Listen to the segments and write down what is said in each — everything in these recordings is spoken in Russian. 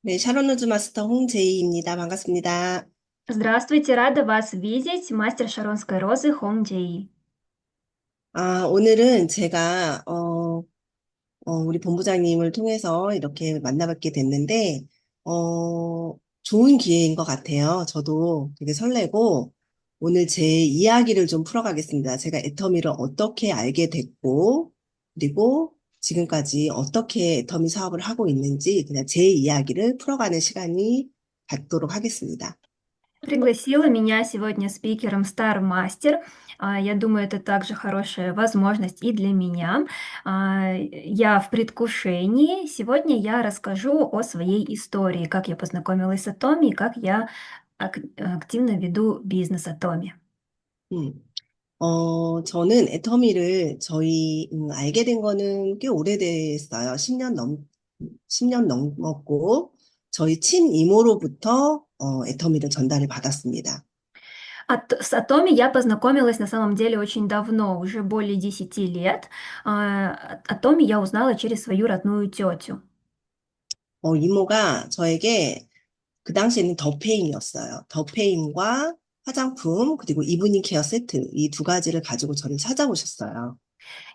네, 샤론 우즈 마스터 홍제이입니다. 반갑습니다. Здравствуйте, рада вас видеть, мастер Шаронской розы Хong Джеи. 오늘은 제가, 우리 본부장님을 통해서 이렇게 만나뵙게 됐는데, 좋은 기회인 것 같아요. 저도 되게 설레고, 오늘 제 이야기를 좀 풀어가겠습니다. 제가 애터미를 어떻게 알게 됐고, 그리고 지금까지 어떻게 애터미 사업을 하고 있는지 그냥 제 이야기를 풀어가는 시간이 갖도록 하겠습니다. Пригласила меня сегодня спикером Star Master. Я думаю, это также хорошая возможность и для меня. Я в предвкушении. Сегодня я расскажу о своей истории, как я познакомилась с Атоми и как я активно веду бизнес Атоми. 음. 저는 애터미를 알게 된 거는 꽤 오래됐어요. 10년 넘었고, 저희 친이모로부터, 애터미를 전달을 받았습니다. С Атоми я познакомилась на самом деле очень давно, уже более 10 лет. Атоми я узнала через свою родную тетю. 이모가 저에게 그 당시에는 더페인이었어요. 더페인과 화장품, 그리고 이브닝 케어 세트, 이 두 가지를 가지고 저를 찾아오셨어요.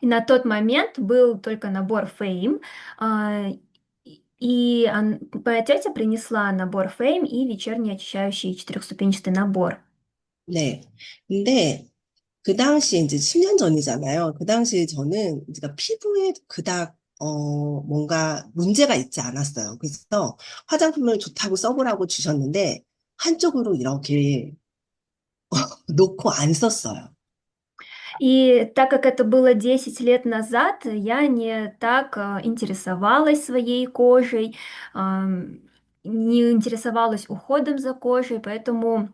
И на тот момент был только набор Fame, моя тетя принесла набор Fame и вечерний очищающий четырехступенчатый набор. 네. 근데 그 당시에 이제 10년 전이잖아요. 그 당시에 저는 제가 피부에 그닥 뭔가 문제가 있지 않았어요. 그래서 화장품을 좋다고 써보라고 주셨는데 한쪽으로 이렇게 놓고 안 썼어요. И так как это было 10 лет назад, я не так интересовалась своей кожей, не интересовалась уходом за кожей, поэтому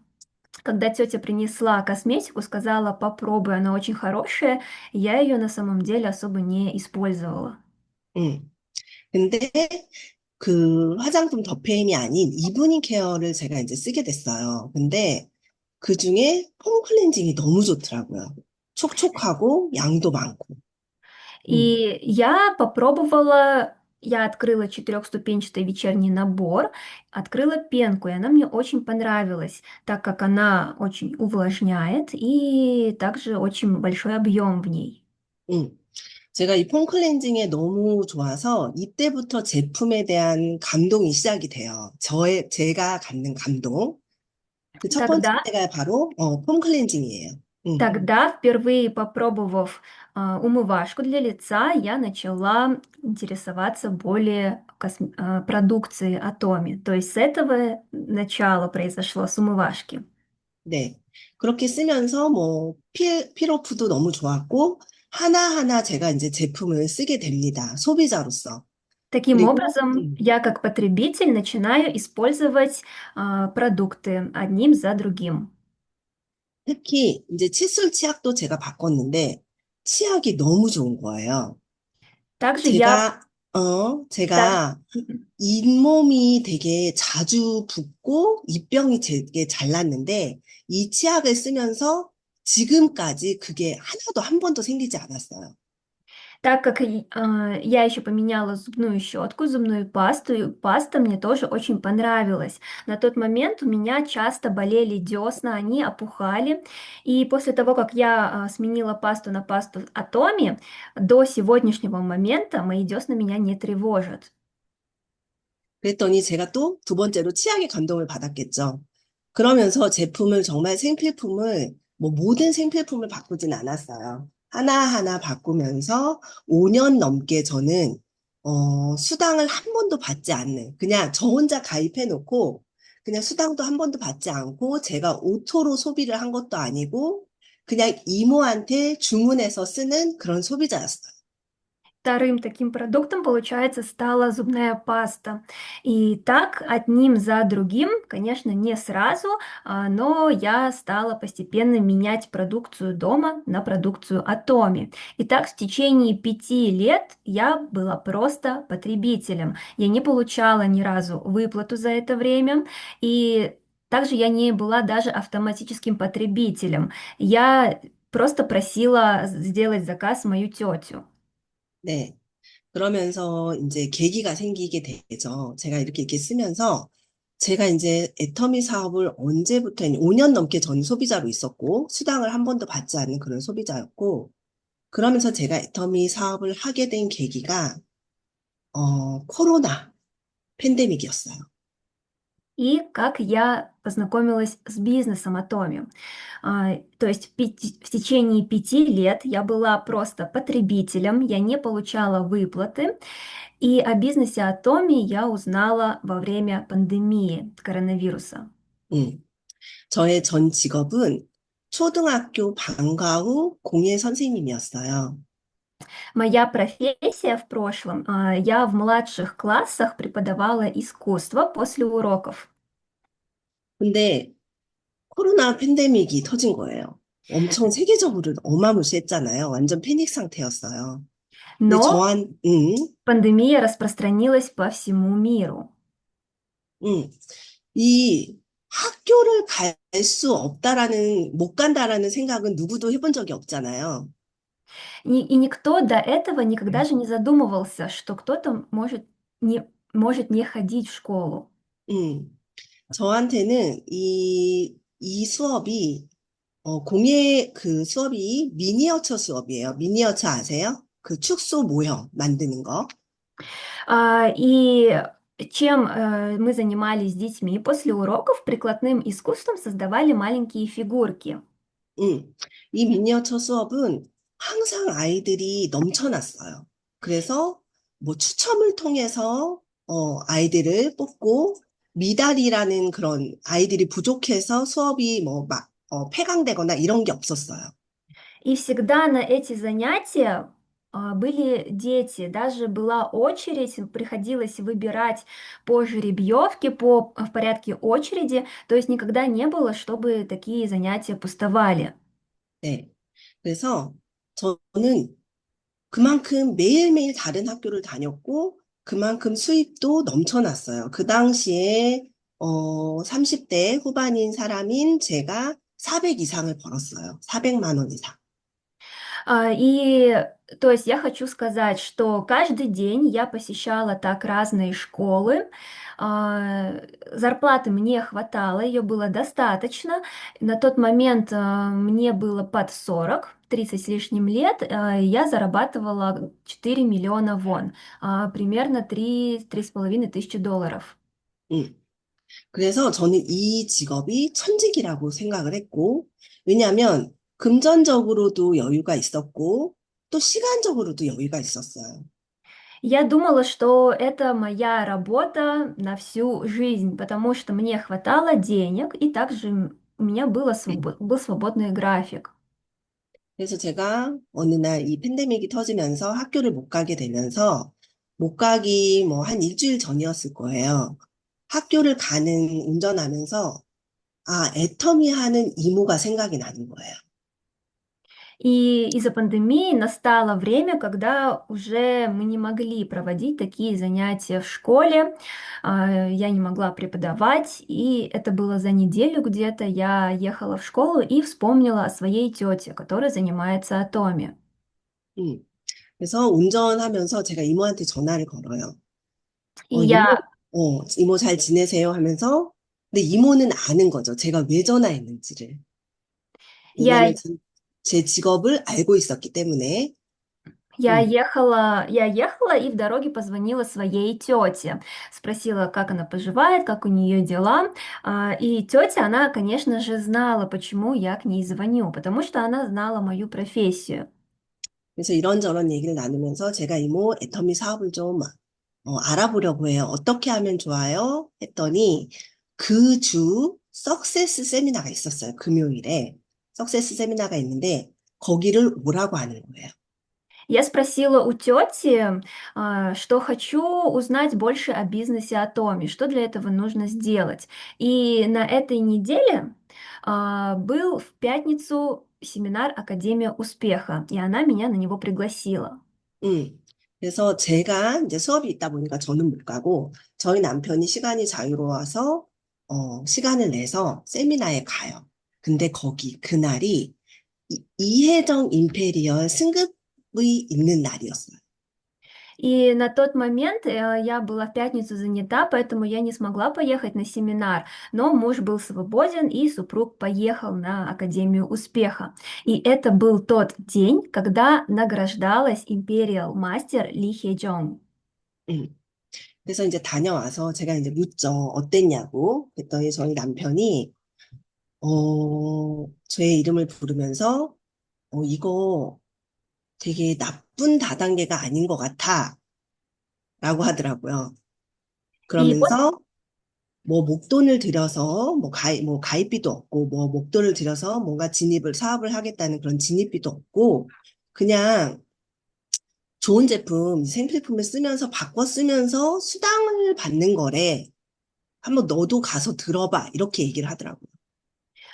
когда тетя принесла косметику, сказала, попробуй, она очень хорошая, я ее на самом деле особо не использовала. 음. 근데 그 화장품 더페인이 아닌 이브닝 케어를 제가 이제 쓰게 됐어요. 근데 그 중에 폼 클렌징이 너무 좋더라고요. 촉촉하고 양도 많고. 음. И я попробовала, я открыла четырехступенчатый вечерний набор, открыла пенку, и она мне очень понравилась, так как она очень увлажняет и также очень большой объем в ней. 음. 제가 이 폼 클렌징에 너무 좋아서 이때부터 제품에 대한 감동이 시작이 돼요. 제가 갖는 감동. 그 첫 Тогда 번째가 바로, 폼 클렌징이에요. 음, Тогда, впервые попробовав умывашку для лица, я начала интересоваться более продукцией Атоми. То есть с этого начало произошло, с умывашки. 네. 그렇게 쓰면서 뭐, 피로프도 너무 좋았고, 하나하나 제가 이제 제품을 쓰게 됩니다. 소비자로서. Таким 그리고, образом, я как потребитель начинаю использовать продукты одним за другим. 특히 이제 칫솔 치약도 제가 바꿨는데, 치약이 너무 좋은 거예요. Также я... 제가, так- 제가 잇몸이 되게 자주 붓고 입병이 되게 잘 났는데 이 치약을 쓰면서 지금까지 그게 하나도 한 번도 생기지 않았어요. Так как я еще поменяла зубную щетку, зубную пасту, и паста мне тоже очень понравилась. На тот момент у меня часто болели десна, они опухали. И после того, как я сменила пасту на пасту Атоми, до сегодняшнего момента мои десна меня не тревожат. 그랬더니 제가 또 두 번째로 치약에 감동을 받았겠죠. 그러면서 제품을 정말 생필품을 뭐 모든 생필품을 바꾸진 않았어요. 하나하나 바꾸면서 5년 넘게 저는 수당을 한 번도 받지 않는 그냥 저 혼자 가입해 놓고 그냥 수당도 한 번도 받지 않고 제가 오토로 소비를 한 것도 아니고 그냥 이모한테 주문해서 쓰는 그런 소비자였어요. Вторым таким продуктом, получается, стала зубная паста. И так, одним за другим, конечно, не сразу, но я стала постепенно менять продукцию дома на продукцию Атоми. И так в течение 5 лет я была просто потребителем. Я не получала ни разу выплату за это время, и также я не была даже автоматическим потребителем. Я просто просила сделать заказ мою тетю. 네. 그러면서 이제 계기가 생기게 되죠. 제가 이렇게 쓰면서 제가 이제 애터미 사업을 언제부터 5년 넘게 전 소비자로 있었고 수당을 한 번도 받지 않는 그런 소비자였고 그러면서 제가 애터미 사업을 하게 된 계기가 코로나 팬데믹이었어요. И как я познакомилась с бизнесом Atomi. То есть в течение 5 лет я была просто потребителем, я не получала выплаты, и о бизнесе Atomi я узнала во время пандемии коронавируса. 음. 저의 전 직업은 초등학교 방과 후 공예 선생님이었어요. Моя профессия в прошлом, я в младших классах преподавала искусство после уроков. 근데 코로나 팬데믹이 터진 거예요. 엄청 세계적으로 어마무시했잖아요. 완전 패닉 상태였어요. 근데 Но 음, пандемия распространилась по всему миру. 음, 이 학교를 갈 수 없다라는, 못 간다라는 생각은 누구도 해본 적이 없잖아요. И никто до этого никогда же не задумывался, что кто-то может не ходить в школу. 음, 저한테는 이 수업이, 공예 그 수업이 미니어처 수업이에요. 미니어처 아세요? 그 축소 모형 만드는 거. И чем мы занимались с детьми после уроков, прикладным искусством создавали маленькие фигурки. 이 미니어처 수업은 항상 아이들이 넘쳐났어요. 그래서 뭐 추첨을 통해서 아이들을 뽑고 미달이라는 그런 아이들이 부족해서 수업이 뭐 막 폐강되거나 이런 게 없었어요. И всегда на эти занятия были дети, даже была очередь, приходилось выбирать по жеребьевке, в порядке очереди, то есть никогда не было, чтобы такие занятия пустовали. 네. 그래서 저는 그만큼 매일매일 다른 학교를 다녔고 그만큼 수입도 넘쳐났어요. 그 당시에 30대 후반인 사람인 제가 400 이상을 벌었어요. 400만 원 이상. И то есть я хочу сказать, что каждый день я посещала так разные школы. А, Зарплаты мне хватало, ее было достаточно. На тот момент мне было под 40, 30 с лишним лет, и я зарабатывала 4 миллиона вон, примерно 3-3,5 тысячи долларов. 음. 그래서 저는 이 직업이 천직이라고 생각을 했고, 왜냐하면 금전적으로도 여유가 있었고, 또 시간적으로도 여유가 있었어요. Я думала, что это моя работа на всю жизнь, потому что мне хватало денег, и также у меня был свободный график. 그래서 제가 어느 날 이 팬데믹이 터지면서 학교를 못 가게 되면서 못 가기 뭐 한 일주일 전이었을 거예요. 학교를 운전하면서 애터미 하는 이모가 생각이 나는 거예요. И из-за пандемии настало время, когда уже мы не могли проводить такие занятия в школе, я не могла преподавать, и это было за неделю где-то. Я ехала в школу и вспомнила о своей тете, которая занимается атоми. 음. 그래서 운전하면서 제가 이모한테 전화를 걸어요. И 이모, я, 이모 잘 지내세요 하면서, 근데 이모는 아는 거죠. 제가 왜 전화했는지를. я 왜냐하면 제 직업을 알고 있었기 때문에. 음. Я ехала и в дороге позвонила своей тете, спросила, как она поживает, как у нее дела. И тетя, она, конечно же, знала, почему я к ней звоню, потому что она знала мою профессию. 그래서 이런저런 얘기를 나누면서 제가 이모 애터미 사업을 좀 알아보려고 해요. 어떻게 하면 좋아요? 했더니 그 주 석세스 세미나가 있었어요. 금요일에 석세스 세미나가 있는데 거기를 오라고 하는 거예요. Я спросила у тети, что хочу узнать больше о бизнесе Атоми, что для этого нужно сделать. И на этой неделе был в пятницу семинар Академия успеха, и она меня на него пригласила. 그래서 제가 이제 수업이 있다 보니까 저는 못 가고 저희 남편이 시간이 자유로워서 시간을 내서 세미나에 가요. 근데 그날이 이혜정 임페리얼 승급이 있는 날이었어요. И на тот момент я была в пятницу занята, поэтому я не смогла поехать на семинар, но муж был свободен, и супруг поехал на Академию успеха. И это был тот день, когда награждалась Imperial Master Ли Хеджон. 음. 그래서 이제 다녀와서 제가 이제 묻죠. 어땠냐고. 그랬더니 저희 남편이, 제 이름을 부르면서, 이거 되게 나쁜 다단계가 아닌 것 같아. 라고 하더라고요. И 그러면서, 뭐, 목돈을 들여서, 뭐, 가입비도 없고, 뭐, 목돈을 들여서 뭔가 사업을 하겠다는 그런 진입비도 없고, 그냥 좋은 제품, 생필품을 쓰면서, 바꿔 쓰면서 수당을 받는 거래. 한번 너도 가서 들어봐. 이렇게 얘기를 하더라고요.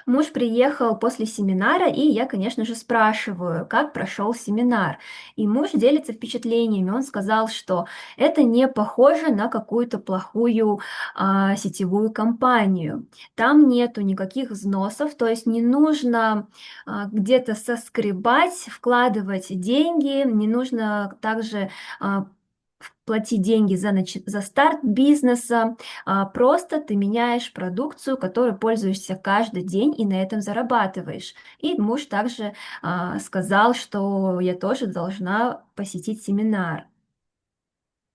Муж приехал после семинара, и я, конечно же, спрашиваю, как прошел семинар. И муж делится впечатлениями. Он сказал, что это не похоже на какую-то плохую сетевую компанию. Там нету никаких взносов, то есть не нужно где-то соскребать, вкладывать деньги, не нужно также а, платить деньги за старт бизнеса, просто ты меняешь продукцию, которой пользуешься каждый день и на этом зарабатываешь. И муж также сказал, что я тоже должна посетить семинар.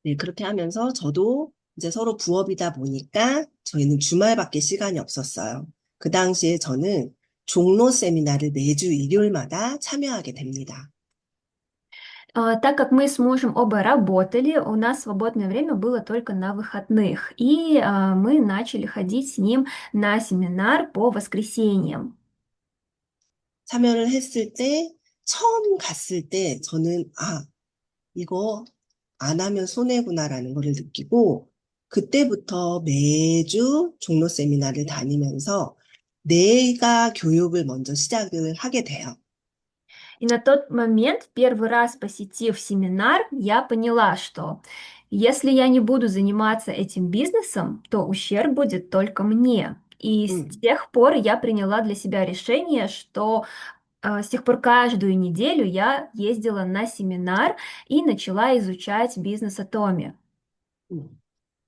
네, 그렇게 하면서 저도 이제 서로 부업이다 보니까 저희는 주말밖에 시간이 없었어요. 그 당시에 저는 종로 세미나를 매주 일요일마다 참여하게 됩니다. Так как мы с мужем оба работали, у нас свободное время было только на выходных, и мы начали ходить с ним на семинар по воскресеньям. 참여를 했을 때, 처음 갔을 때 저는, 이거 안 하면 손해구나라는 거를 느끼고, 그때부터 매주 종로 세미나를 다니면서 내가 교육을 먼저 시작을 하게 돼요. И на тот момент, первый раз посетив семинар, я поняла, что если я не буду заниматься этим бизнесом, то ущерб будет только мне. И с 음, тех пор я приняла для себя решение, что с тех пор каждую неделю я ездила на семинар и начала изучать бизнес Атоми. 음.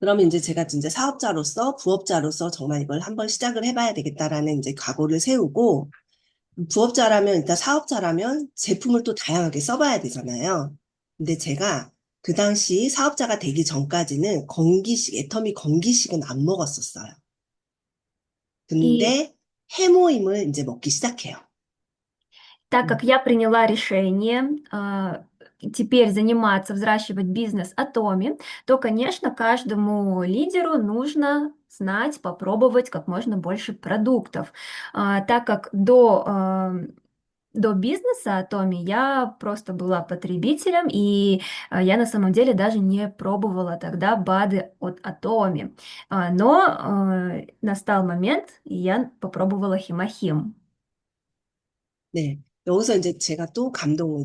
그러면 이제 제가 진짜 사업자로서, 부업자로서 정말 이걸 한번 시작을 해봐야 되겠다라는 이제 각오를 세우고, 부업자라면, 일단 사업자라면 제품을 또 다양하게 써봐야 되잖아요. 근데 제가 그 당시 사업자가 되기 전까지는 애터미 건기식은 안 먹었었어요. И 근데 해모임을 이제 먹기 시작해요. так как 음, я приняла решение теперь заниматься, взращивать бизнес Атоми, то, конечно, каждому лидеру нужно знать, попробовать как можно больше продуктов. Так как до бизнеса Атоми я просто была потребителем, и я на самом деле даже не пробовала тогда БАДы от Атоми. Но настал момент, и я попробовала Химахим. 네. 여기서 이제 제가 또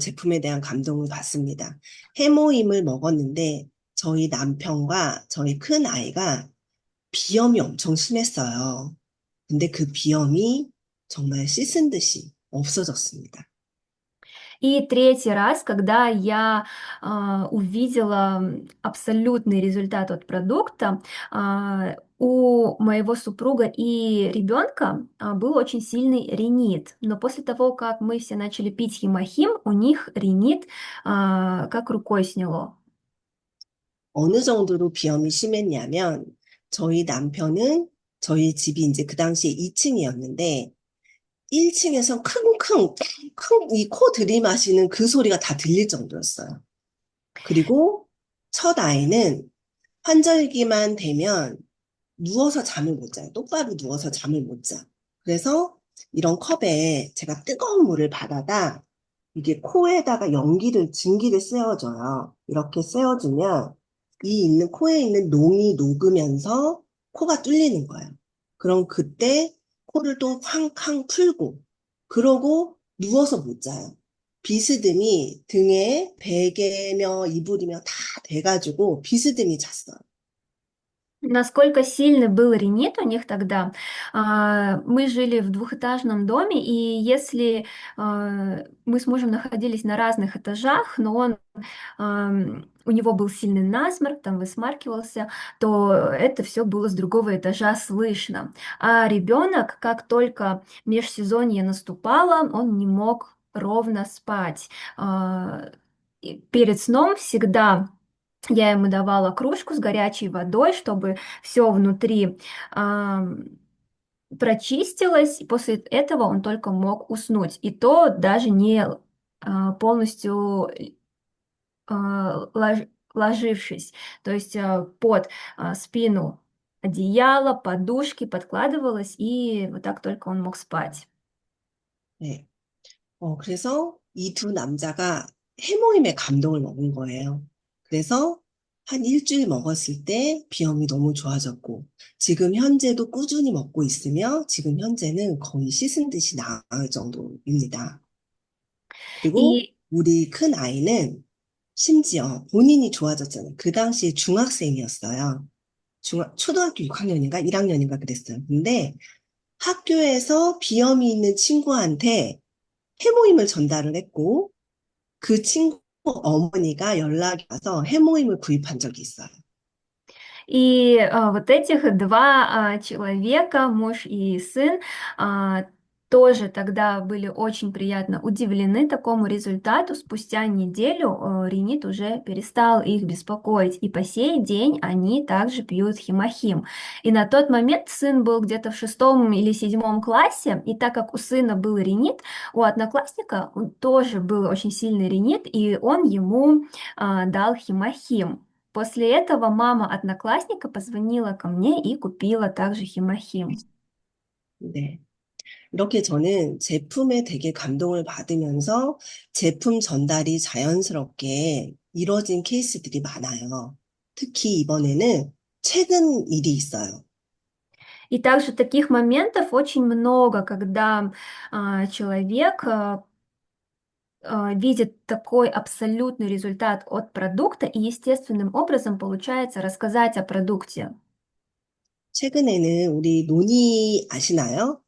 제품에 대한 감동을 받습니다. 해모임을 먹었는데 저희 남편과 저희 큰 아이가 비염이 엄청 심했어요. 근데 그 비염이 정말 씻은 듯이 없어졌습니다. И третий раз, когда я увидела абсолютный результат от продукта, у моего супруга и ребенка был очень сильный ринит. Но после того, как мы все начали пить химохим, у них ринит как рукой сняло. 어느 정도로 비염이 심했냐면 저희 남편은 저희 집이 이제 그 당시에 2층이었는데 1층에서 킁킁 이 코 들이마시는 그 소리가 다 들릴 정도였어요. 그리고 첫 아이는 환절기만 되면 누워서 잠을 못 자요. 똑바로 누워서 잠을 못 자. 그래서 이런 컵에 제가 뜨거운 물을 받아다 이게 코에다가 증기를 쐬어줘요. 이렇게 쐬어주면 코에 있는 농이 녹으면서 코가 뚫리는 거예요. 그럼 그때 코를 또 쾅쾅 풀고, 그러고 누워서 못 자요. 비스듬히 등에 베개며 이불이며 다 돼가지고 비스듬히 잤어요. Насколько сильный был ринит у них тогда? Мы жили в двухэтажном доме, и если мы с мужем находились на разных этажах, но он у него был сильный насморк, там высмаркивался, то это все было с другого этажа слышно. А ребенок, как только межсезонье наступало, он не мог ровно спать. И перед сном всегда я ему давала кружку с горячей водой, чтобы все внутри прочистилось, и после этого он только мог уснуть. И то даже не полностью ложившись, то есть под спину одеяло, подушки подкладывалось, и вот так только он мог спать. 네. 그래서 이 두 남자가 해모임에 감동을 먹은 거예요. 그래서 한 일주일 먹었을 때 비염이 너무 좋아졌고, 지금 현재도 꾸준히 먹고 있으며, 지금 현재는 거의 씻은 듯이 나을 정도입니다. 그리고 И 우리 큰 아이는 심지어 본인이 좋아졌잖아요. 그 당시에 중학생이었어요. 초등학교 6학년인가 1학년인가 그랬어요. 근데 학교에서 비염이 있는 친구한테 해모임을 전달을 했고, 그 친구 어머니가 연락이 와서 해모임을 구입한 적이 있어요. Вот этих два человека, муж и сын, а, тоже тогда были очень приятно удивлены такому результату. Спустя неделю ринит уже перестал их беспокоить, и по сей день они также пьют химохим. И на тот момент сын был где-то в 6 или 7 классе, и так как у сына был ринит, у одноклассника он тоже был очень сильный ринит, и он ему дал химохим. После этого мама одноклассника позвонила ко мне и купила также химохим. 네. 이렇게 저는 제품에 되게 감동을 받으면서 제품 전달이 자연스럽게 이뤄진 케이스들이 많아요. 특히 이번에는 최근 일이 있어요. И также таких моментов очень много, когда человек видит такой абсолютный результат от продукта и естественным образом получается рассказать о продукте. 최근에는 우리 논이 아시나요?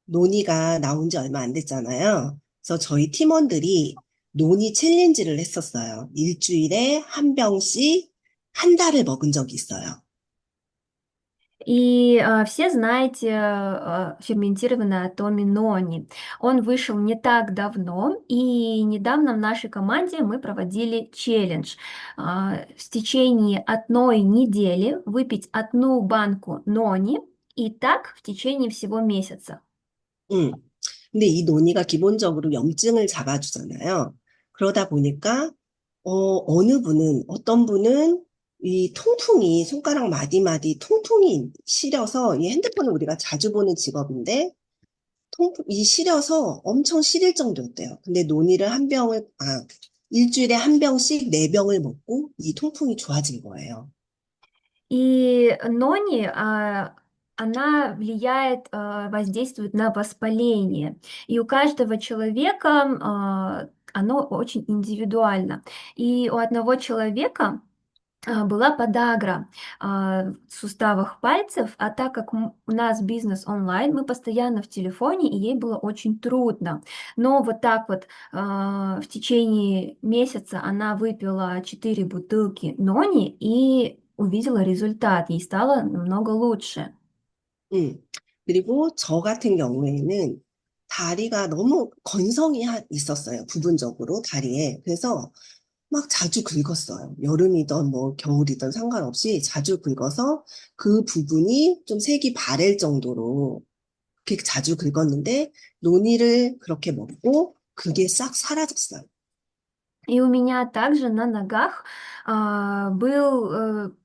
논이가 나온 지 얼마 안 됐잖아요. 그래서 저희 팀원들이 논이 챌린지를 했었어요. 일주일에 한 병씩 한 달을 먹은 적이 있어요. И все знаете ферментированный Атоми Нони. Он вышел не так давно, и недавно в нашей команде мы проводили челлендж. В течение одной недели выпить одну банку Нони, и так в течение всего месяца. 음. 근데 이 논이가 기본적으로 염증을 잡아주잖아요. 그러다 보니까, 어느 분은, 어떤 분은 이 통풍이, 손가락 마디마디 통풍이 시려서, 이 핸드폰을 우리가 자주 보는 직업인데, 이 시려서 엄청 시릴 정도였대요. 근데 논이를 일주일에 한 병씩 네 병을 먹고 이 통풍이 좋아진 거예요. И нони, она влияет, воздействует на воспаление. И у каждого человека оно очень индивидуально. И у одного человека была подагра в суставах пальцев, а так как у нас бизнес онлайн, мы постоянно в телефоне, и ей было очень трудно. Но вот так вот в течение месяца она выпила 4 бутылки нони и увидела результат, ей стало намного лучше. 음. 그리고 저 같은 경우에는 다리가 너무 있었어요. 부분적으로 다리에. 그래서 막 자주 긁었어요. 여름이든 뭐 겨울이든 상관없이 자주 긁어서 그 부분이 좀 색이 바랠 정도로 그렇게 자주 긁었는데 논이를 그렇게 먹고 그게 싹 사라졌어요. И у меня также на ногах был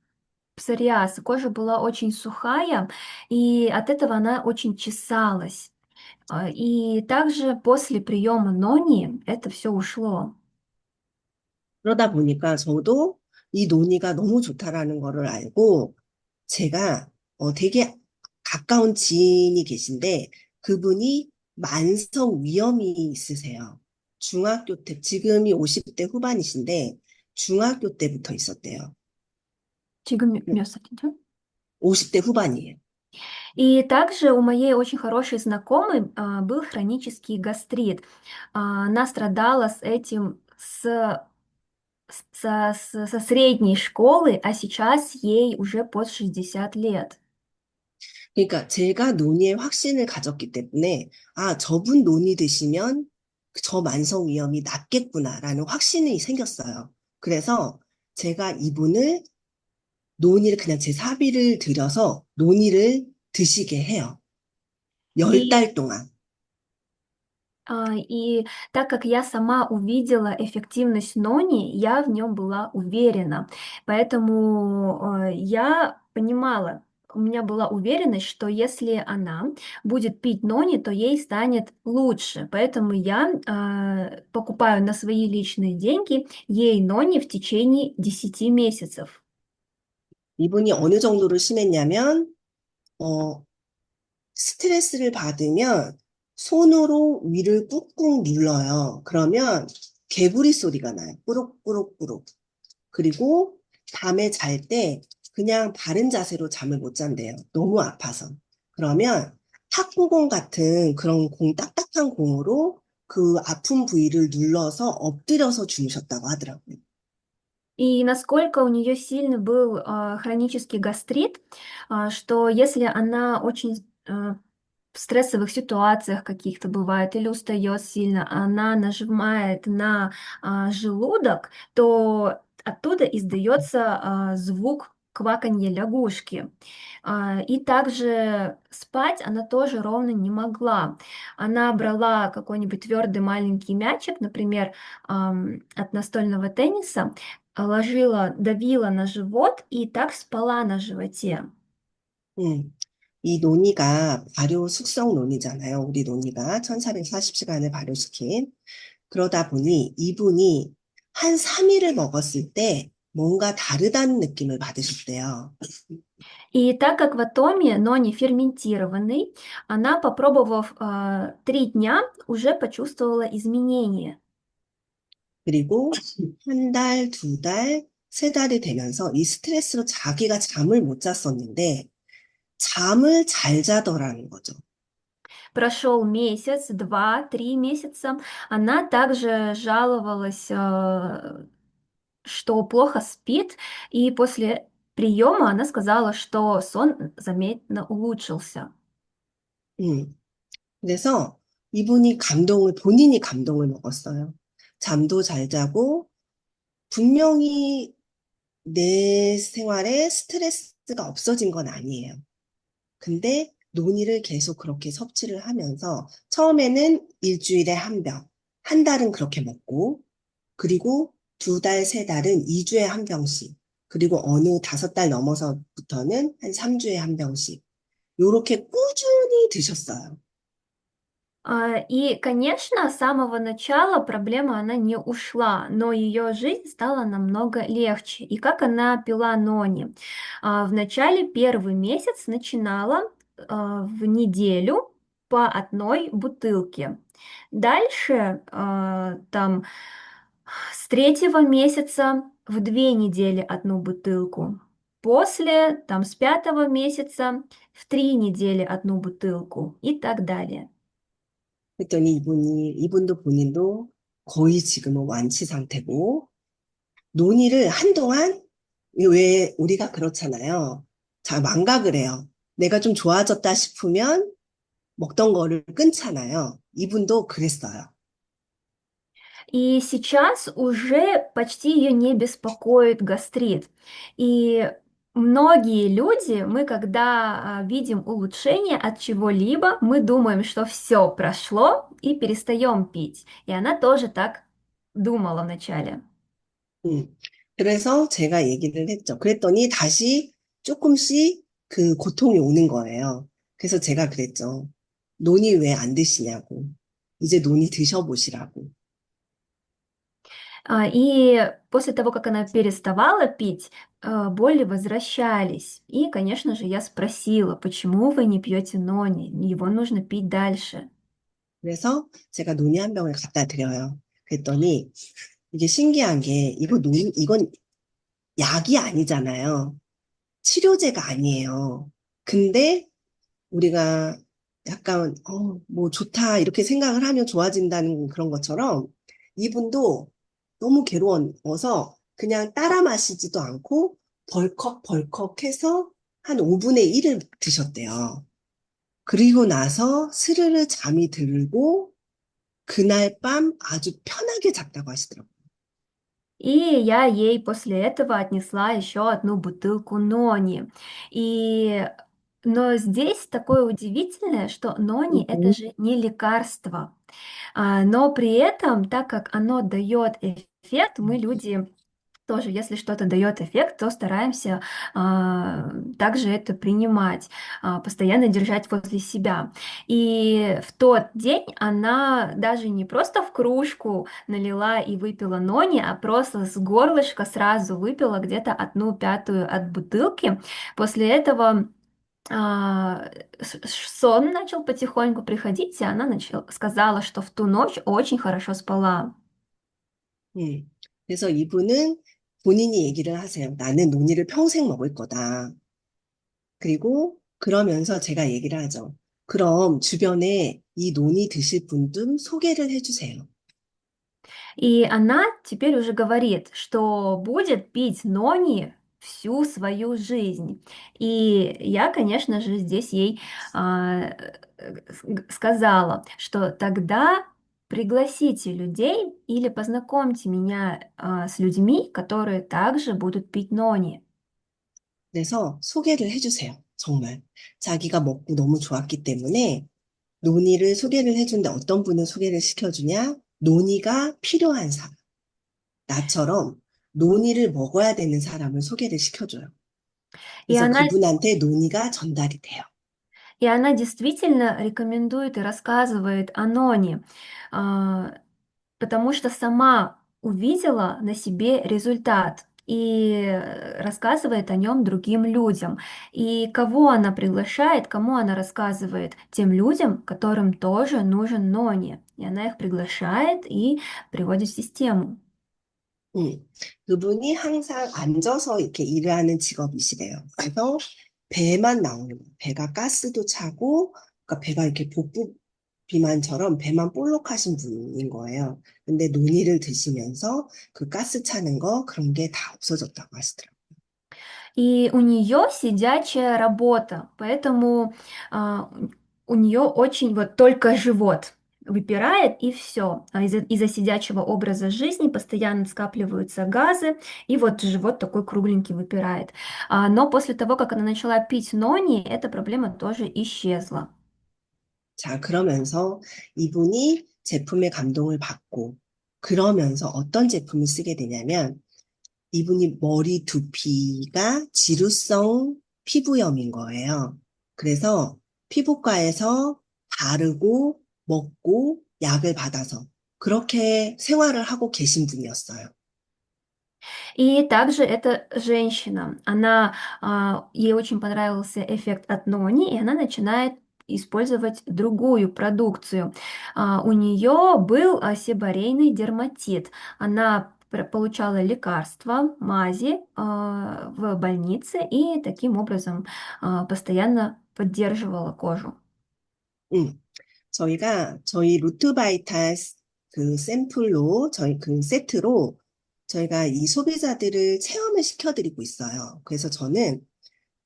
псориаз, кожа была очень сухая, и от этого она очень чесалась. И также после приема нони это все ушло. 그러다 보니까 저도 이 논의가 너무 좋다라는 거를 알고 제가 되게 가까운 지인이 계신데 그분이 만성 위염이 있으세요. 중학교 때, 지금이 50대 후반이신데 중학교 때부터 있었대요. 지금 몇 살이죠? 50대 후반이에요. И также у моей очень хорошей знакомой был хронический гастрит. Она страдала с этим с со средней школы, а сейчас ей уже под 60 лет. 그러니까 제가 논의에 확신을 가졌기 때문에, 아, 저분 논의 드시면 저 만성 위험이 낫겠구나라는 확신이 생겼어요. 그래서 제가 이분을 논의를 그냥 제 사비를 들여서 논의를 드시게 해요. 열 И 달 동안. И так как я сама увидела эффективность Нони, я в нем была уверена. Поэтому я понимала, у меня была уверенность, что если она будет пить Нони, то ей станет лучше. Поэтому я покупаю на свои личные деньги ей Нони в течение 10 месяцев. 이분이 어느 정도로 심했냐면, 어, 스트레스를 받으면 손으로 위를 꾹꾹 눌러요. 그러면 개구리 소리가 나요. 꾸룩꾸룩꾸룩. 그리고 밤에 잘 때 그냥 바른 자세로 잠을 못 잔대요. 너무 아파서. 그러면 탁구공 같은 그런 공, 딱딱한 공으로 그 아픈 부위를 눌러서 엎드려서 주무셨다고 하더라고요. И насколько у нее сильный был хронический гастрит, что если она очень в стрессовых ситуациях каких-то бывает или устает сильно, она нажимает на желудок, то оттуда издается звук кваканья лягушки. И также спать она тоже ровно не могла. Она брала какой-нибудь твердый маленький мячик, например, от настольного тенниса, ложила, давила на живот и так спала на животе. 음. 이 논의가 발효 숙성 논의잖아요. 우리 논의가 1440시간을 발효시킨. 그러다 보니 이분이 한 3일을 먹었을 때 뭔가 다르다는 느낌을 받으셨대요. И так как в атоме, но не ферментированный, она, попробовав 3 дня, уже почувствовала изменения. 그리고 한 달, 두 달, 세 달이 되면서 이 스트레스로 자기가 잠을 못 잤었는데 잠을 잘 자더라는 거죠. Прошел месяц, 2, 3 месяца, она также жаловалась, что плохо спит, и после приема она сказала, что сон заметно улучшился. 음. 그래서 이분이 본인이 감동을 먹었어요. 잠도 잘 자고 분명히 내 생활에 스트레스가 없어진 건 아니에요. 근데 논의를 계속 그렇게 섭취를 하면서 처음에는 일주일에 한 병, 한 달은 그렇게 먹고, 그리고 두 달, 세 달은 2주에 한 병씩, 그리고 어느 5달 넘어서부터는 한 3주에 한 병씩, 요렇게 꾸준히 드셨어요. И, конечно, с самого начала проблема, она не ушла, но ее жизнь стала намного легче. И как она пила Нони? В начале первый месяц начинала в неделю по одной бутылке. Дальше, там, с 3 месяца в 2 недели одну бутылку. После, там, с 5 месяца в 3 недели одну бутылку и так далее. 그랬더니 이분도 본인도 거의 지금은 완치 상태고, 논의를 한동안, 왜 우리가 그렇잖아요. 자, 망각을 해요. 내가 좀 좋아졌다 싶으면 먹던 거를 끊잖아요. 이분도 그랬어요. И сейчас уже почти ее не беспокоит гастрит. И многие люди, мы когда видим улучшение от чего-либо, мы думаем, что все прошло и перестаем пить. И она тоже так думала вначале. 음. 그래서 제가 얘기를 했죠. 그랬더니 다시 조금씩 그 고통이 오는 거예요. 그래서 제가 그랬죠. 논이 왜 안 드시냐고. 이제 논이 드셔보시라고. И после того, как она переставала пить, боли возвращались. И, конечно же, я спросила, почему вы не пьете нони? Его нужно пить дальше. 그래서 제가 논이 한 병을 갖다 드려요. 그랬더니 이게 신기한 게 이건 약이 아니잖아요. 치료제가 아니에요. 근데 우리가 약간 뭐 좋다 이렇게 생각을 하면 좋아진다는 그런 것처럼 이분도 너무 괴로워서 그냥 따라 마시지도 않고 벌컥벌컥 해서 한 5분의 1을 드셨대요. 그리고 나서 스르르 잠이 들고 그날 밤 아주 편하게 잤다고 하시더라고요. И я ей после этого отнесла еще одну бутылку нони. И... Но здесь такое удивительное, что нони это 음, же не лекарство. Но при этом, так как оно дает эффект, мы люди тоже, если что-то дает эффект, то стараемся также это принимать, постоянно держать возле себя. И в тот день она даже не просто в кружку налила и выпила нони, а просто с горлышка сразу выпила где-то 1/5 от бутылки. После этого сон начал потихоньку приходить, и она сказала, что в ту ночь очень хорошо спала. 음. 그래서 이분은 본인이 얘기를 하세요. 나는 논이를 평생 먹을 거다. 그리고 그러면서 제가 얘기를 하죠. 그럼 주변에 이 논이 드실 분 좀 소개를 해주세요. И она теперь уже говорит, что будет пить нони всю свою жизнь. И я, конечно же, здесь ей сказала, что тогда пригласите людей или познакомьте меня с людьми, которые также будут пить нони. 그래서 소개를 해주세요. 정말. 자기가 먹고 너무 좋았기 때문에 논이를 소개를 해준데 어떤 분을 소개를 시켜주냐? 논이가 필요한 사람. 나처럼 논이를 먹어야 되는 사람을 소개를 시켜줘요. И 그래서 она 그분한테 논이가 전달이 돼요. И она действительно рекомендует и рассказывает о Ноне, а, потому что сама увидела на себе результат и рассказывает о нем другим людям. И кого она приглашает, кому она рассказывает? Тем людям, которым тоже нужен Нони. И она их приглашает и приводит в систему. 음, 그분이 항상 앉아서 이렇게 일을 하는 직업이시래요. 그래서 배만 나오는 거예요. 배가 가스도 차고, 그러니까 배가 이렇게 복부 비만처럼 배만 볼록하신 분인 거예요. 근데 논이를 드시면서 그 가스 차는 거 그런 게 다 없어졌다고 하시더라고요. И у нее сидячая работа, поэтому у нее очень вот только живот выпирает и все. Из-за сидячего образа жизни постоянно скапливаются газы, и вот живот такой кругленький выпирает. Но после того, как она начала пить нони, эта проблема тоже исчезла. 자, 그러면서 이분이 제품에 감동을 받고, 그러면서 어떤 제품을 쓰게 되냐면, 이분이 머리 두피가 지루성 피부염인 거예요. 그래서 피부과에서 바르고 먹고 약을 받아서 그렇게 생활을 하고 계신 분이었어요. И также эта женщина, ей очень понравился эффект от Нони, и она начинает использовать другую продукцию. У нее был себорейный дерматит. Она получала лекарства, мази в больнице и таким образом постоянно поддерживала кожу. 음, 저희 루트바이탈 그 샘플로, 저희 그 세트로 저희가 이 소비자들을 체험을 시켜드리고 있어요. 그래서 저는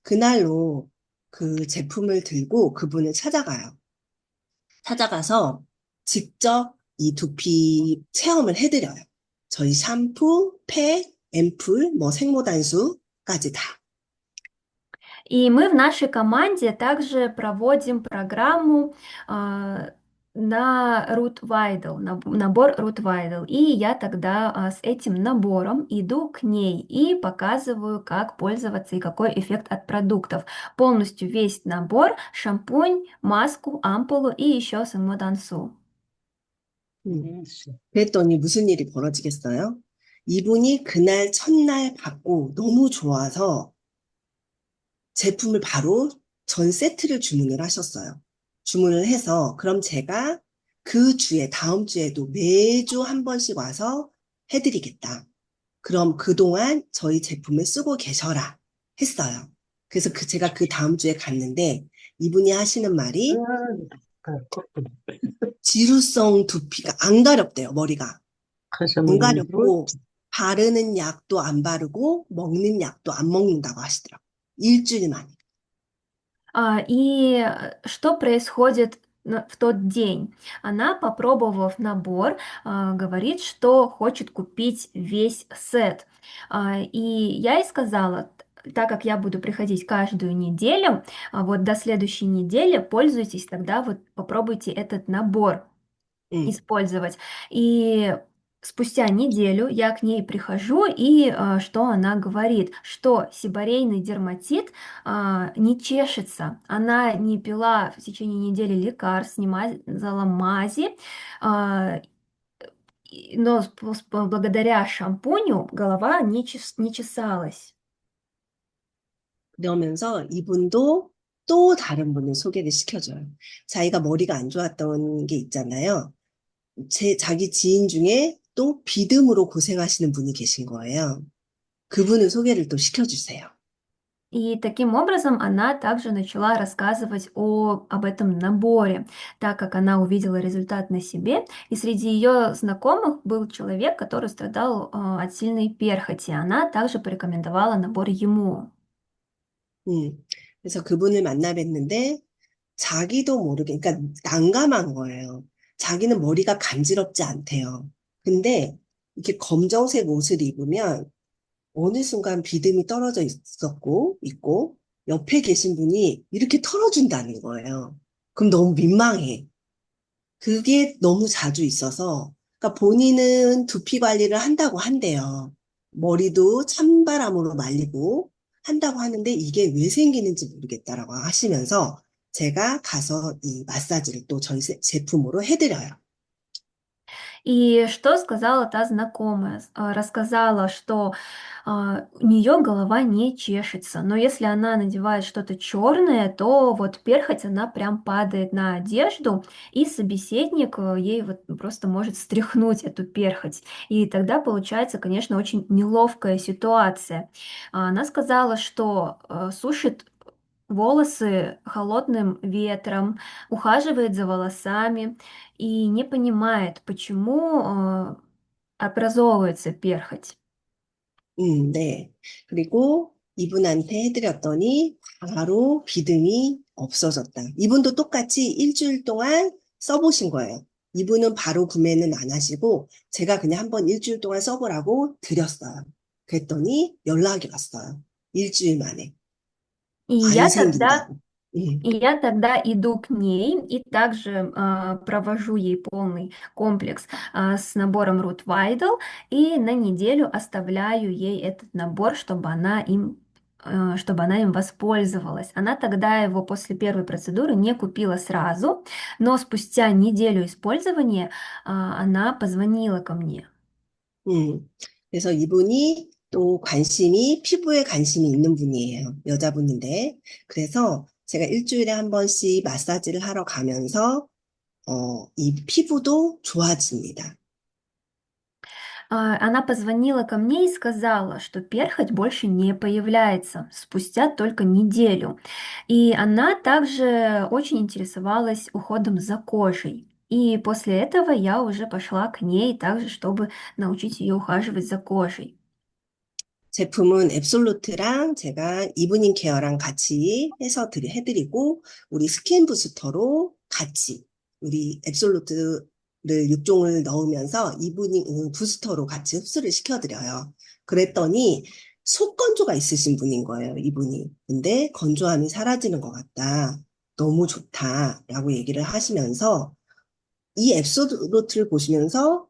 그날로 그 제품을 들고 그분을 찾아가요. 찾아가서 직접 이 두피 체험을 해드려요. 저희 샴푸, 팩, 앰플, 뭐 생모단수까지 다. И мы в нашей команде также проводим программу на Root Vidal, набор Root Vidal. И я тогда с этим набором иду к ней и показываю, как пользоваться и какой эффект от продуктов. Полностью весь набор, шампунь, маску, ампулу и еще саму дансу. 음. 그랬더니 무슨 일이 벌어지겠어요? 이분이 그날 첫날 받고 너무 좋아서 제품을 바로 전 세트를 주문을 하셨어요. 주문을 해서 그럼 제가 그 주에, 다음 주에도 매주 한 번씩 와서 해드리겠다. 그럼 그동안 저희 제품을 쓰고 계셔라 했어요. 그래서 제가 그 다음 주에 갔는데 이분이 하시는 말이 지루성 두피가 안 가렵대요, 머리가. 안 하셔먹은 거 가렵고 바르는 약도 안 바르고 먹는 약도 안 먹는다고 하시더라고요. 일주일 만에. Что происходит в тот день? Она, попробовав набор, говорит, что хочет купить весь сет. И я ей сказала, так как я буду приходить каждую неделю, вот до следующей недели пользуйтесь, тогда вот попробуйте этот набор 음, использовать. И спустя неделю я к ней прихожу, и что она говорит, что сиборейный дерматит не чешется. Она не пила в течение недели лекарств, не мазала мази, а, но благодаря шампуню голова не чесалась. 그러면서 이분도 또 다른 분을 소개를 시켜줘요. 자기가 머리가 안 좋았던 게 있잖아요. 자기 지인 중에 또 비듬으로 고생하시는 분이 계신 거예요. 그분을 소개를 또 시켜주세요. И таким образом она также начала рассказывать об этом наборе, так как она увидела результат на себе. И среди ее знакомых был человек, который страдал от сильной перхоти. Она также порекомендовала набор ему. 음, 그래서 그분을 만나 뵀는데 자기도 모르게, 그러니까 난감한 거예요. 자기는 머리가 간지럽지 않대요. 근데 이렇게 검정색 옷을 입으면 어느 순간 비듬이 떨어져 있고, 옆에 계신 분이 이렇게 털어준다는 거예요. 그럼 너무 민망해. 그게 너무 자주 있어서, 그러니까 본인은 두피 관리를 한다고 한대요. 머리도 찬바람으로 말리고 한다고 하는데 이게 왜 생기는지 모르겠다라고 하시면서 제가 가서 이 마사지를 또 저희 제품으로 해드려요. И что сказала та знакомая? Рассказала, что у нее голова не чешется, но если она надевает что-то черное, то вот перхоть, она прям падает на одежду, и собеседник ей вот просто может стряхнуть эту перхоть. И тогда получается, конечно, очень неловкая ситуация. Она сказала, что сушит волосы холодным ветром, ухаживает за волосами и не понимает, почему образовывается перхоть. 네. 그리고 이분한테 해드렸더니 바로 비듬이 없어졌다. 이분도 똑같이 일주일 동안 써보신 거예요. 이분은 바로 구매는 안 하시고 제가 그냥 한번 일주일 동안 써보라고 드렸어요. 그랬더니 연락이 왔어요. 일주일 만에. И 안 я тогда 생긴다고. 음, И я тогда иду к ней и также провожу ей полный комплекс с набором Root Vidal и на неделю оставляю ей этот набор, чтобы она им воспользовалась. Она тогда его после первой процедуры не купила сразу, но спустя неделю использования она позвонила ко мне. 음. 그래서 이분이 또 피부에 관심이 있는 분이에요. 여자분인데. 그래서 제가 일주일에 한 번씩 마사지를 하러 가면서 이 피부도 좋아집니다. Она позвонила ко мне и сказала, что перхоть больше не появляется спустя только неделю. И она также очень интересовалась уходом за кожей. И после этого я уже пошла к ней также, чтобы научить ее ухаживать за кожей. 제품은 앱솔루트랑 제가 이브닝 케어랑 같이 해서 해드리고, 우리 스킨 부스터로 같이, 우리 앱솔루트를 6종을 넣으면서 이브닝 부스터로 같이 흡수를 시켜드려요. 그랬더니 속건조가 있으신 분인 거예요, 이분이. 근데 건조함이 사라지는 것 같다. 너무 좋다라고 얘기를 하시면서 이 앱소루트를 보시면서,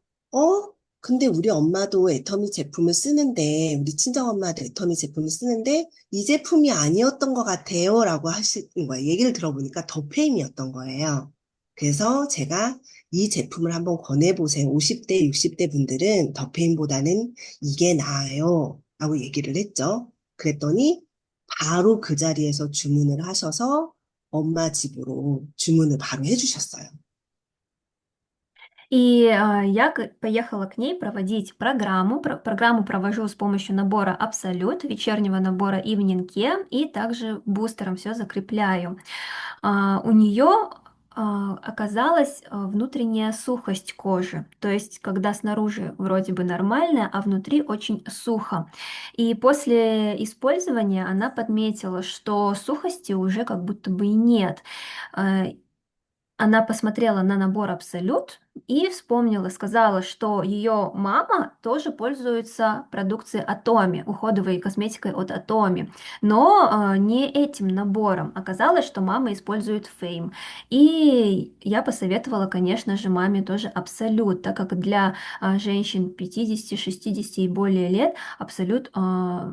근데 우리 엄마도 애터미 제품을 쓰는데, 우리 친정엄마도 애터미 제품을 쓰는데, 이 제품이 아니었던 것 같아요. 라고 하시는 거예요. 얘기를 들어보니까 더페임이었던 거예요. 그래서 제가 이 제품을 한번 권해보세요. 50대, 60대 분들은 더페임보다는 이게 나아요. 라고 얘기를 했죠. 그랬더니 바로 그 자리에서 주문을 하셔서 엄마 집으로 주문을 바로 해주셨어요. И я поехала к ней проводить программу. Программу провожу с помощью набора Absolute, вечернего набора Evening Care, и также бустером все закрепляю. У нее оказалась внутренняя сухость кожи. То есть, когда снаружи вроде бы нормально, а внутри очень сухо. И после использования она подметила, что сухости уже как будто бы и нет. Э, Она посмотрела на набор Абсолют и вспомнила, сказала, что ее мама тоже пользуется продукцией Атоми, уходовой косметикой от Атоми, но не этим набором. Оказалось, что мама использует Фейм. И я посоветовала, конечно же, маме тоже Абсолют, так как для женщин 50, 60 и более лет Абсолют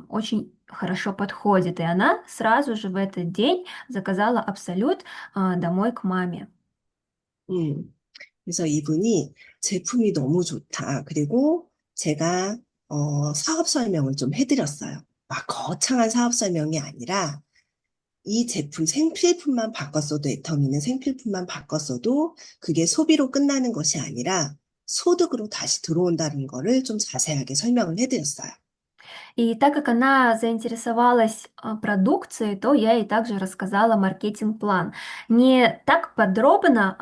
очень хорошо подходит. И она сразу же в этот день заказала Абсолют домой к маме. 음. 그래서 이분이 제품이 너무 좋다. 그리고 제가 사업 설명을 좀 해드렸어요. 막 거창한 사업 설명이 아니라 이 제품 생필품만 바꿨어도 애터미는 생필품만 바꿨어도 그게 소비로 끝나는 것이 아니라 소득으로 다시 들어온다는 거를 좀 자세하게 설명을 해드렸어요. И так как она заинтересовалась продукцией, то я ей также рассказала маркетинг-план. Не так подробно,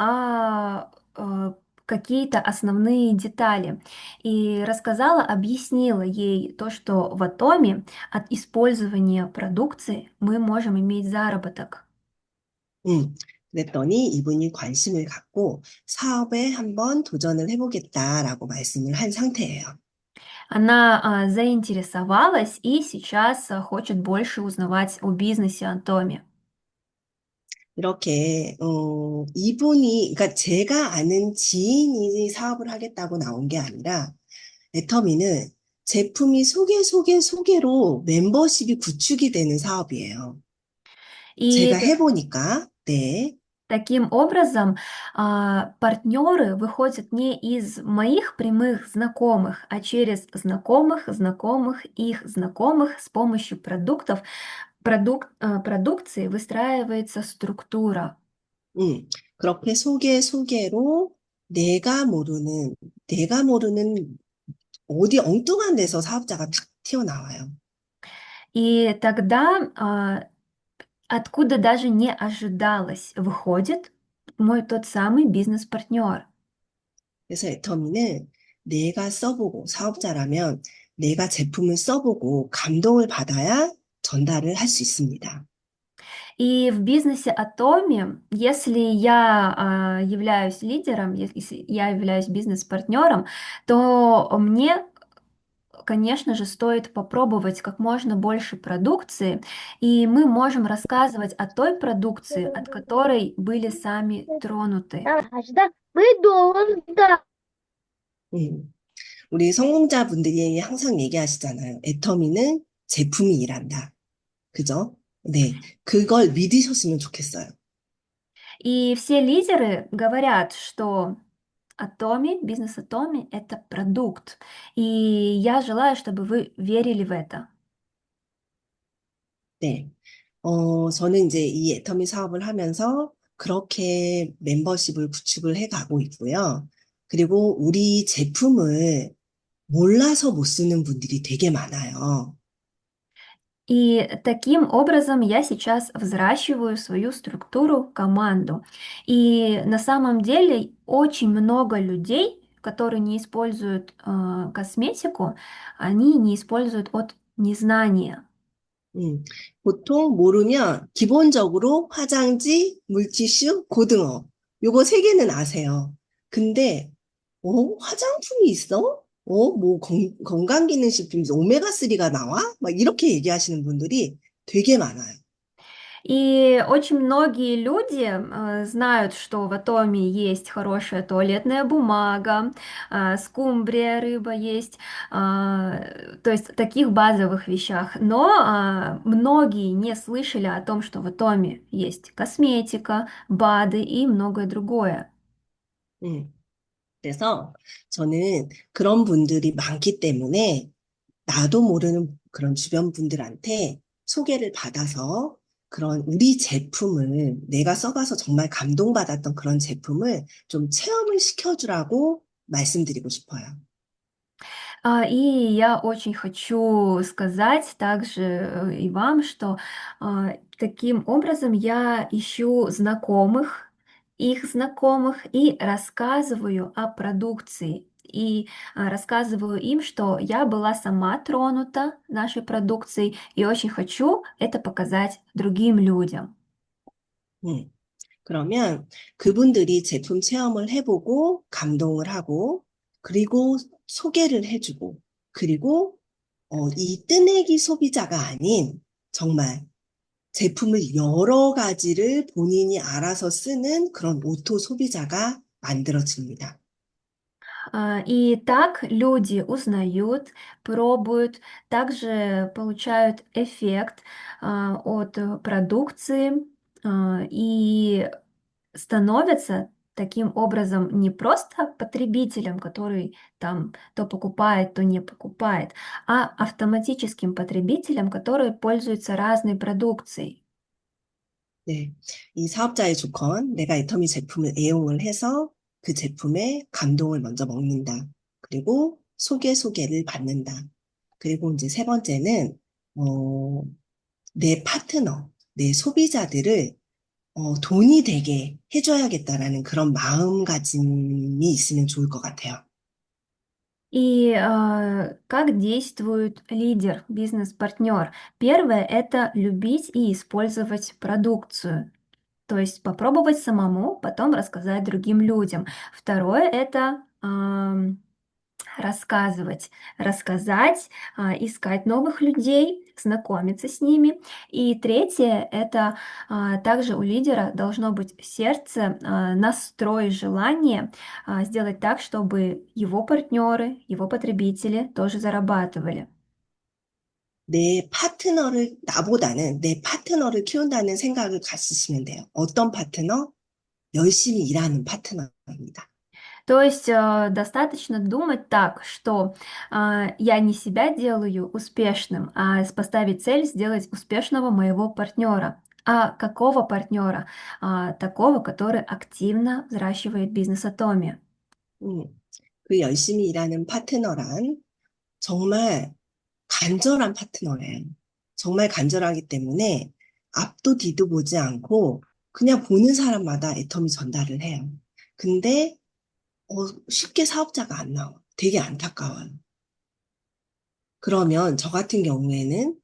какие-то основные детали. И рассказала, объяснила ей то, что в Атоме от использования продукции мы можем иметь заработок. 그랬더니 이분이 관심을 갖고 사업에 한번 도전을 해보겠다라고 말씀을 한 상태예요. Она заинтересовалась и сейчас хочет больше узнавать о бизнесе Атоме. 이렇게 이분이 그러니까 제가 아는 지인이 사업을 하겠다고 나온 게 아니라 애터미는 제품이 소개로 멤버십이 구축이 되는 사업이에요. И 제가 해보니까 네. таким образом, партнеры выходят не из моих прямых знакомых, а через знакомых, знакомых, их знакомых с помощью продуктов, продукции выстраивается структура. 그렇게 소개로 내가 모르는 내가 모르는 어디 엉뚱한 데서 사업자가 탁 튀어나와요. И тогда, откуда даже не ожидалось, выходит мой тот самый бизнес-партнер. 그래서 애터미는 내가 써보고 사업자라면 내가 제품을 써보고 감동을 받아야 전달을 할 수 있습니다. И в бизнесе Атоми, если я являюсь лидером, если я являюсь бизнес-партнером, то мне, конечно же, стоит попробовать как можно больше продукции, и мы можем рассказывать о той продукции, от которой были сами тронуты. 음, 우리 성공자분들이 항상 얘기하시잖아요. 애터미는 제품이 일한다. 그죠? 네. 그걸 믿으셨으면 좋겠어요. И все лидеры говорят, что Атоми, бизнес Атоми– это продукт. И я желаю, чтобы вы верили в это. 네. 저는 이제 이 애터미 사업을 하면서 그렇게 멤버십을 구축을 해 가고 있고요. 그리고 우리 제품을 몰라서 못 쓰는 분들이 되게 많아요. И таким образом я сейчас взращиваю свою структуру, команду. И на самом деле очень много людей, которые не используют косметику, они не используют от незнания. 음, 보통 모르면 기본적으로 화장지, 물티슈, 고등어 요거 세 개는 아세요. 근데 화장품이 있어? 뭐 건강기능식품 오메가3가 나와? 막 이렇게 얘기하시는 분들이 되게 많아요. И очень многие люди знают, что в Атоме есть хорошая туалетная бумага, скумбрия, рыба есть, то есть таких базовых вещах. Но многие не слышали о том, что в Атоме есть косметика, БАДы и многое другое. 음, 그래서 저는 그런 분들이 많기 때문에 나도 모르는 그런 주변 분들한테 소개를 받아서 그런 우리 제품을 내가 써봐서 정말 감동받았던 그런 제품을 좀 체험을 시켜주라고 말씀드리고 싶어요. И я очень хочу сказать также и вам, что таким образом я ищу знакомых их знакомых и рассказываю о продукции. И рассказываю им, что я была сама тронута нашей продукцией и очень хочу это показать другим людям. 음. 그러면 그분들이 제품 체험을 해보고 감동을 하고 그리고 소개를 해주고 그리고 이 뜨내기 소비자가 아닌 정말 제품을 여러 가지를 본인이 알아서 쓰는 그런 오토 소비자가 만들어집니다. И так люди узнают, пробуют, также получают эффект от продукции и становятся таким образом не просто потребителем, который там то покупает, то не покупает, а автоматическим потребителем, который пользуется разной продукцией. 네. 이 사업자의 조건, 내가 애터미 제품을 애용을 해서 그 제품에 감동을 먼저 먹는다. 그리고 소개를 받는다. 그리고 이제 세 번째는, 어, 내 파트너, 내 소비자들을 돈이 되게 해줘야겠다라는 그런 마음가짐이 있으면 좋을 것 같아요. И как действует лидер, бизнес-партнер? Первое– это любить и использовать продукцию. То есть попробовать самому, потом рассказать другим людям. Второе– это рассказывать, рассказать, искать новых людей, знакомиться с ними. И третье– это также у лидера должно быть сердце, настрой, желание сделать так, чтобы его партнеры, его потребители тоже зарабатывали. 나보다는 내 파트너를 키운다는 생각을 가지시면 돼요. 어떤 파트너? 열심히 일하는 파트너입니다. То есть достаточно думать так, что я не себя делаю успешным, а поставить цель сделать успешного моего партнера. А какого партнера? Такого, который активно взращивает бизнес Атоми. 음, 그 열심히 일하는 파트너란 정말 간절한 파트너예요. 정말 간절하기 때문에 앞도 뒤도 보지 않고 그냥 보는 사람마다 애터미 전달을 해요. 근데 쉽게 사업자가 안 나와. 되게 안타까워요. 그러면 저 같은 경우에는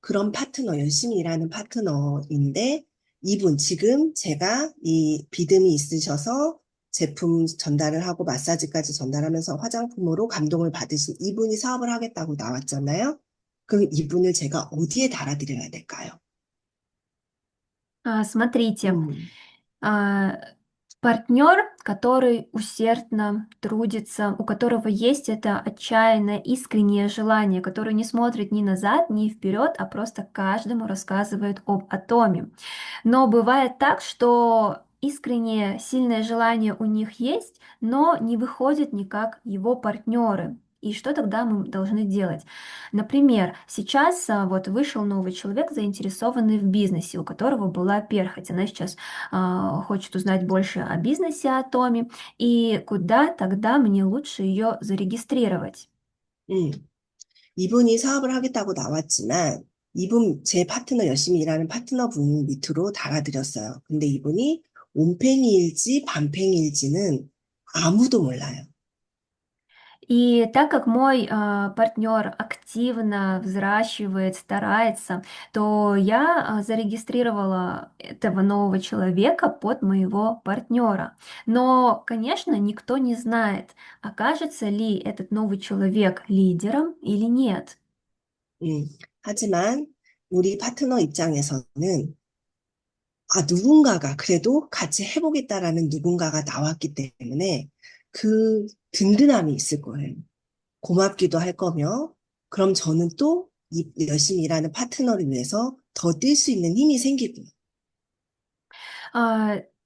그런 파트너, 열심히 일하는 파트너인데 이분 지금 제가 이 비듬이 있으셔서 제품 전달을 하고 마사지까지 전달하면서 화장품으로 감동을 받으신 이분이 사업을 하겠다고 나왔잖아요. 그럼 이분을 제가 어디에 달아드려야 될까요? Смотрите, 음, а, партнер, который усердно трудится, у которого есть это отчаянное, искреннее желание, который не смотрит ни назад, ни вперед, а просто каждому рассказывает об атоме. Но бывает так, что искреннее, сильное желание у них есть, но не выходит никак его партнеры. И что тогда мы должны делать? Например, сейчас вот вышел новый человек, заинтересованный в бизнесе, у которого была перхоть. Она сейчас хочет узнать больше о бизнесе, о Томе, и куда тогда мне лучше ее зарегистрировать? 음. 이분이 사업을 하겠다고 나왔지만 제 파트너 열심히 일하는 파트너분 밑으로 달아드렸어요. 근데 이분이 온팽이일지 반팽이일지는 아무도 몰라요. И так как мой партнер активно взращивает, старается, то я зарегистрировала этого нового человека под моего партнера. Но, конечно, никто не знает, окажется ли этот новый человек лидером или нет. 음, 하지만 우리 파트너 입장에서는 누군가가 그래도 같이 해보겠다라는 누군가가 나왔기 때문에 그 든든함이 있을 거예요. 고맙기도 할 거며, 그럼 저는 또 열심히 일하는 파트너를 위해서 더 뛸 수 있는 힘이 생기고요.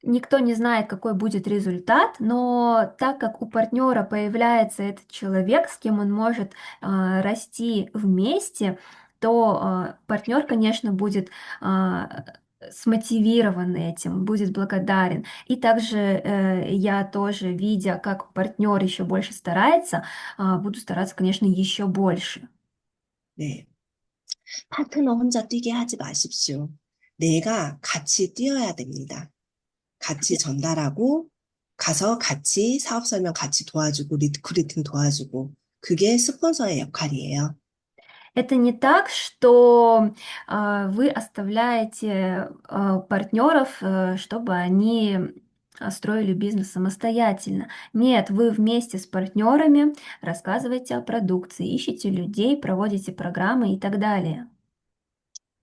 Никто не знает, какой будет результат, но так как у партнера появляется этот человек, с кем он может расти вместе, то партнер, конечно, будет смотивирован этим, будет благодарен. И также я тоже, видя, как партнер еще больше старается, буду стараться, конечно, еще больше. 네. 파트너 혼자 뛰게 하지 마십시오. 내가 같이 뛰어야 됩니다. 같이 전달하고 가서 같이 사업 설명 같이 도와주고 리크루팅 도와주고 그게 스폰서의 역할이에요. Это не так, что вы оставляете партнеров, чтобы они строили бизнес самостоятельно. Нет, вы вместе с партнерами рассказываете о продукции, ищете людей, проводите программы и так далее.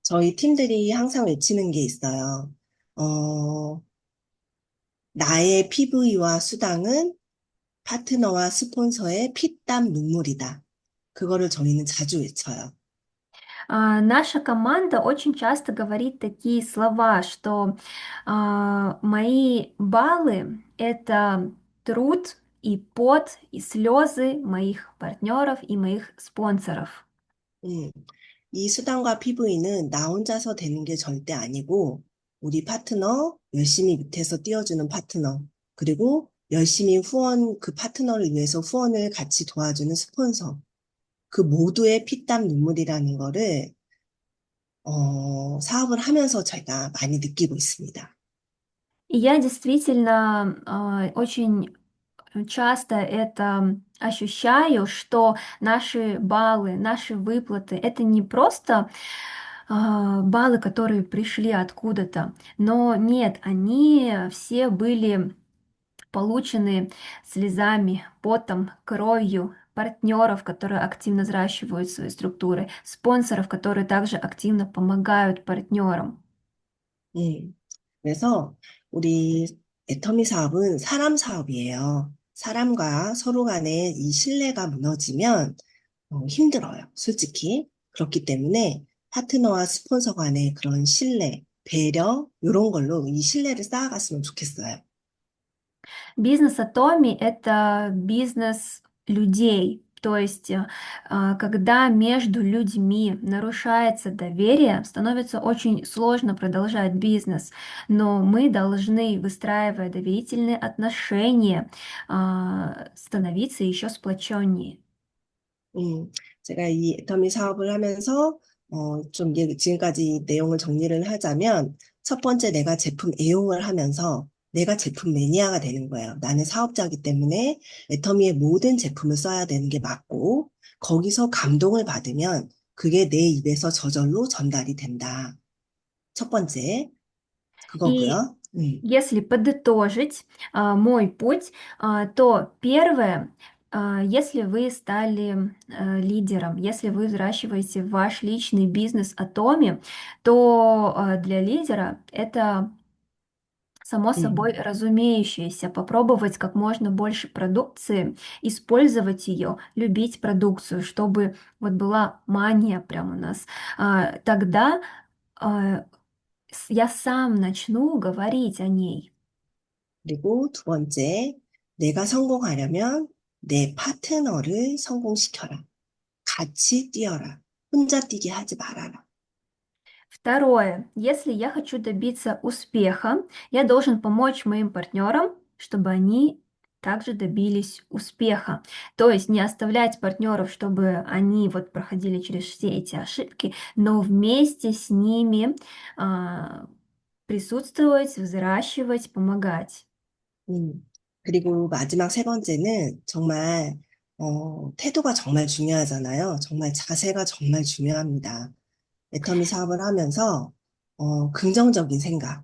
저희 팀들이 항상 외치는 게 있어요. 어, 나의 PV와 수당은 파트너와 스폰서의 피땀 눈물이다. 그거를 저희는 자주 외쳐요. Наша команда очень часто говорит такие слова, что мои баллы — это труд и пот, и слезы моих партнеров и моих спонсоров. 음, 이 수당과 PV는 나 혼자서 되는 게 절대 아니고, 우리 파트너, 열심히 밑에서 띄워주는 파트너, 그리고 열심히 그 파트너를 위해서 후원을 같이 도와주는 스폰서, 그 모두의 피땀 눈물이라는 거를, 사업을 하면서 제가 많이 느끼고 있습니다. И я действительно очень часто это ощущаю, что наши баллы, наши выплаты — это не просто баллы, которые пришли откуда-то, но нет, они все были получены слезами, потом, кровью партнеров, которые активно взращивают свои структуры, спонсоров, которые также активно помогают партнерам. 음, 그래서 우리 애터미 사업은 사람 사업이에요. 사람과 서로 간에 이 신뢰가 무너지면 힘들어요. 솔직히. 그렇기 때문에 파트너와 스폰서 간의 그런 신뢰, 배려, 이런 걸로 이 신뢰를 쌓아갔으면 좋겠어요. Бизнес Atomi — это бизнес людей. То есть, когда между людьми нарушается доверие, становится очень сложно продолжать бизнес. Но мы должны, выстраивая доверительные отношения, становиться еще сплоченнее. 제가 이 애터미 사업을 하면서 좀 이제 지금까지 내용을 정리를 하자면 첫 번째 내가 제품 애용을 하면서 내가 제품 매니아가 되는 거예요. 나는 사업자이기 때문에 애터미의 모든 제품을 써야 되는 게 맞고 거기서 감동을 받으면 그게 내 입에서 저절로 전달이 된다. 첫 번째 И 그거고요. если подытожить мой путь, то первое, если вы стали лидером, если вы взращиваете ваш личный бизнес Atomi, то для лидера это само собой 음, разумеющееся — попробовать как можно больше продукции, использовать ее, любить продукцию, чтобы вот была мания прям у нас. Тогда а, я сам начну говорить о ней. 그리고 두 번째 내가 성공하려면 내 파트너를 성공시켜라. 같이 뛰어라. 혼자 뛰게 하지 말아라. Второе. Если я хочу добиться успеха, я должен помочь моим партнерам, чтобы они также добились успеха. То есть не оставлять партнеров, чтобы они вот проходили через все эти ошибки, но вместе с ними а, присутствовать, взращивать, помогать. 그리고 마지막 세 번째는 정말, 태도가 정말 중요하잖아요. 정말 자세가 정말 중요합니다. 애터미 사업을 하면서, 긍정적인 생각을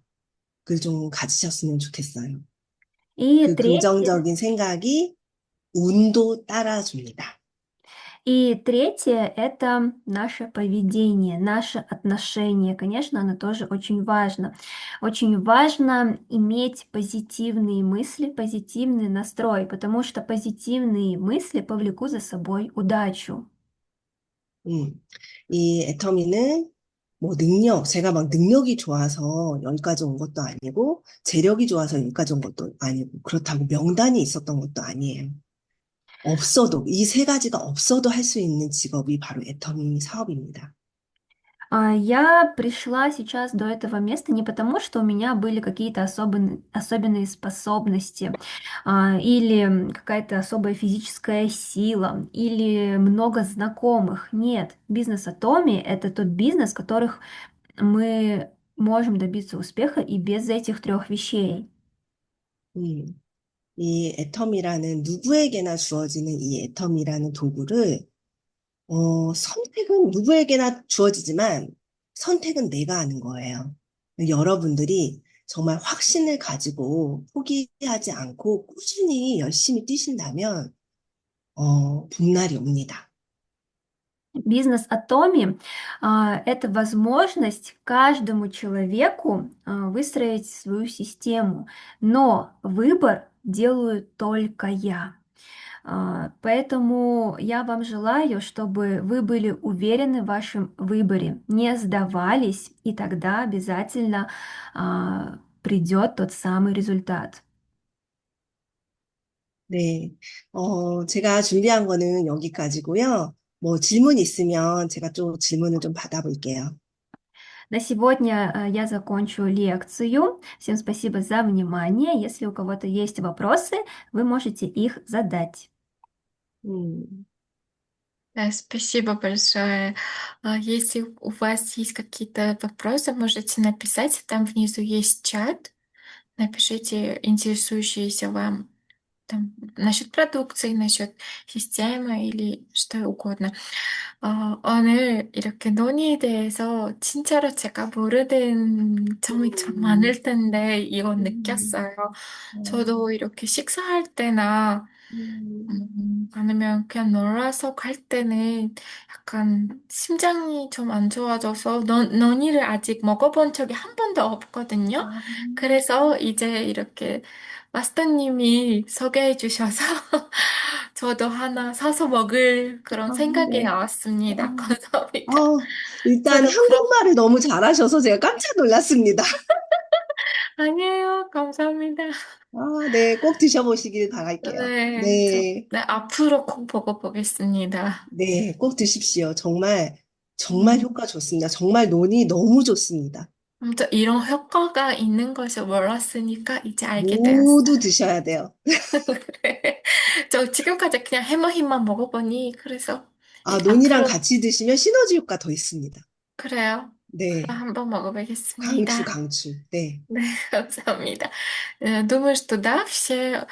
좀 가지셨으면 좋겠어요. И 그 третье. 긍정적인 생각이 운도 따라줍니다. И третье — это наше поведение, наше отношение. Конечно, оно тоже очень важно. Очень важно иметь позитивные мысли, позитивный настрой, потому что позитивные мысли повлекут за собой удачу. 음, 이 애터미는 뭐 제가 막 능력이 좋아서 여기까지 온 것도 아니고, 재력이 좋아서 여기까지 온 것도 아니고, 그렇다고 명단이 있었던 것도 아니에요. 없어도, 이 세 가지가 없어도 할 수 있는 직업이 바로 애터미 사업입니다. Я пришла сейчас до этого места не потому, что у меня были какие-то особенные способности, или какая-то особая физическая сила, или много знакомых. Нет, бизнес Atomi — это тот бизнес, которых мы можем добиться успеха и без этих трех вещей. 음, 이 애텀이라는 누구에게나 주어지는 이 애텀이라는 도구를 선택은 누구에게나 주어지지만 선택은 내가 하는 거예요. 여러분들이 정말 확신을 가지고 포기하지 않고 꾸준히 열심히 뛰신다면 봄날이 옵니다. Бизнес Atomi это возможность каждому человеку выстроить свою систему, но выбор делаю только я. Поэтому я вам желаю, чтобы вы были уверены в вашем выборе, не сдавались, и тогда обязательно придет тот самый результат. 네, 제가 준비한 거는 여기까지고요. 뭐 질문 있으면 제가 좀 질문을 좀 받아볼게요. На сегодня я закончу лекцию. Всем спасибо за внимание. Если у кого-то есть вопросы, вы можете их задать. 음, Да, спасибо большое. Если у вас есть какие-то вопросы, можете написать. Там внизу есть чат. Напишите интересующиеся вам там, насчет продукции, насчет системы или что угодно. 오늘 이렇게 논의에 대해서 진짜로 제가 모르는 점이 참 음, 많을 텐데 이건 음, 느꼈어요. 음, 저도 이렇게 식사할 때나 음, 아니면 그냥 놀아서 갈 때는 약간 심장이 좀 안 좋아져서 너니를 아직 먹어본 적이 한 번도 없거든요. 아, 그래서 이제 이렇게 마스터님이 소개해 주셔서 저도 하나 사서 먹을 그런 아, 생각이 네. 나왔습니다. 아, 감사합니다. 일단 저도 그럼 한국말을 너무 잘하셔서 제가 깜짝 놀랐습니다. 아니에요. 감사합니다. 아, 네, 꼭 드셔보시길 바랄게요. 네, 네, 네, 앞으로 꼭 먹어보겠습니다. 네, 꼭 드십시오. 정말, 정말 음. 효과 좋습니다. 정말 논이 너무 좋습니다. 아무튼 이런 효과가 있는 것을 몰랐으니까 이제 알게 되었어요. 모두 드셔야 돼요. 저 지금까지 그냥 해머힘만 먹어보니 그래서 아, 논이랑 앞으로 같이 드시면 시너지 효과 더 있습니다. 그래요. 네, 한번 강추, 먹어보겠습니다. 강추. 네. Да, 감사합니다. Думаю, что да, все,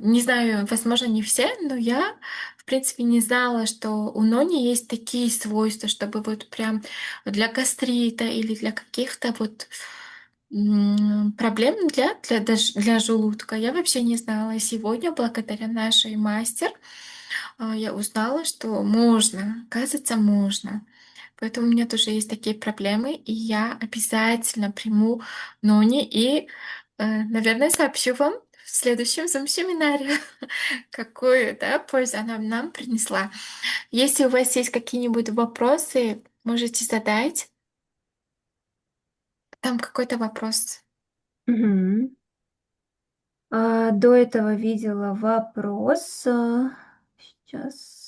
не знаю, возможно, не все, но я, в принципе, не знала, что у нони есть такие свойства, чтобы вот прям для гастрита или для каких-то вот проблем для желудка. Я вообще не знала. И сегодня, благодаря нашей мастер, я узнала, что можно, оказывается, можно. Поэтому у меня тоже есть такие проблемы, и я обязательно приму нони и, наверное, сообщу вам в следующем Zoom-семинаре, какую, да, пользу она нам принесла. Если у вас есть какие-нибудь вопросы, можете задать. Там какой-то вопрос. Мгм. До этого видела вопрос. Сейчас.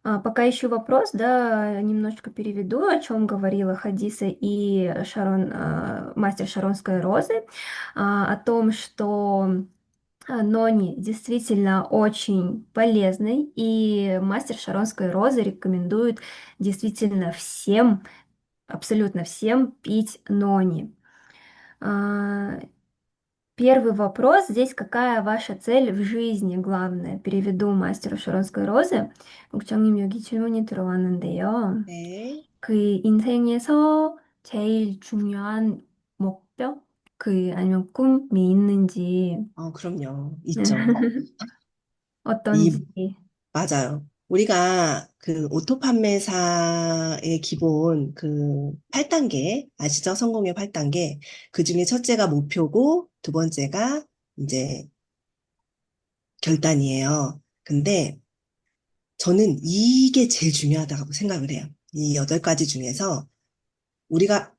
Пока ищу вопрос, да, немножечко переведу, о чем говорила Хадиса и Шарон, мастер Шаронской розы, о том, что нони действительно очень полезный, и мастер Шаронской розы рекомендует действительно всем, абсолютно всем пить нони. А, Первый вопрос здесь: какая ваша цель в жизни, главное? Переведу мастеру Шаронской розы. 국장님 여기 질문이 들어왔는데요. 네. 그 인생에서 제일 중요한 목표? 아니면 꿈이 있는지, 그럼요. 있죠. 이, 어떤지. 맞아요. 우리가 그 오토 판매사의 기본 그 8단계, 아시죠? 성공의 8단계. 그 중에 첫째가 목표고, 두 번째가 이제 결단이에요. 근데 저는 이게 제일 중요하다고 생각을 해요. 이 8가지 중에서 우리가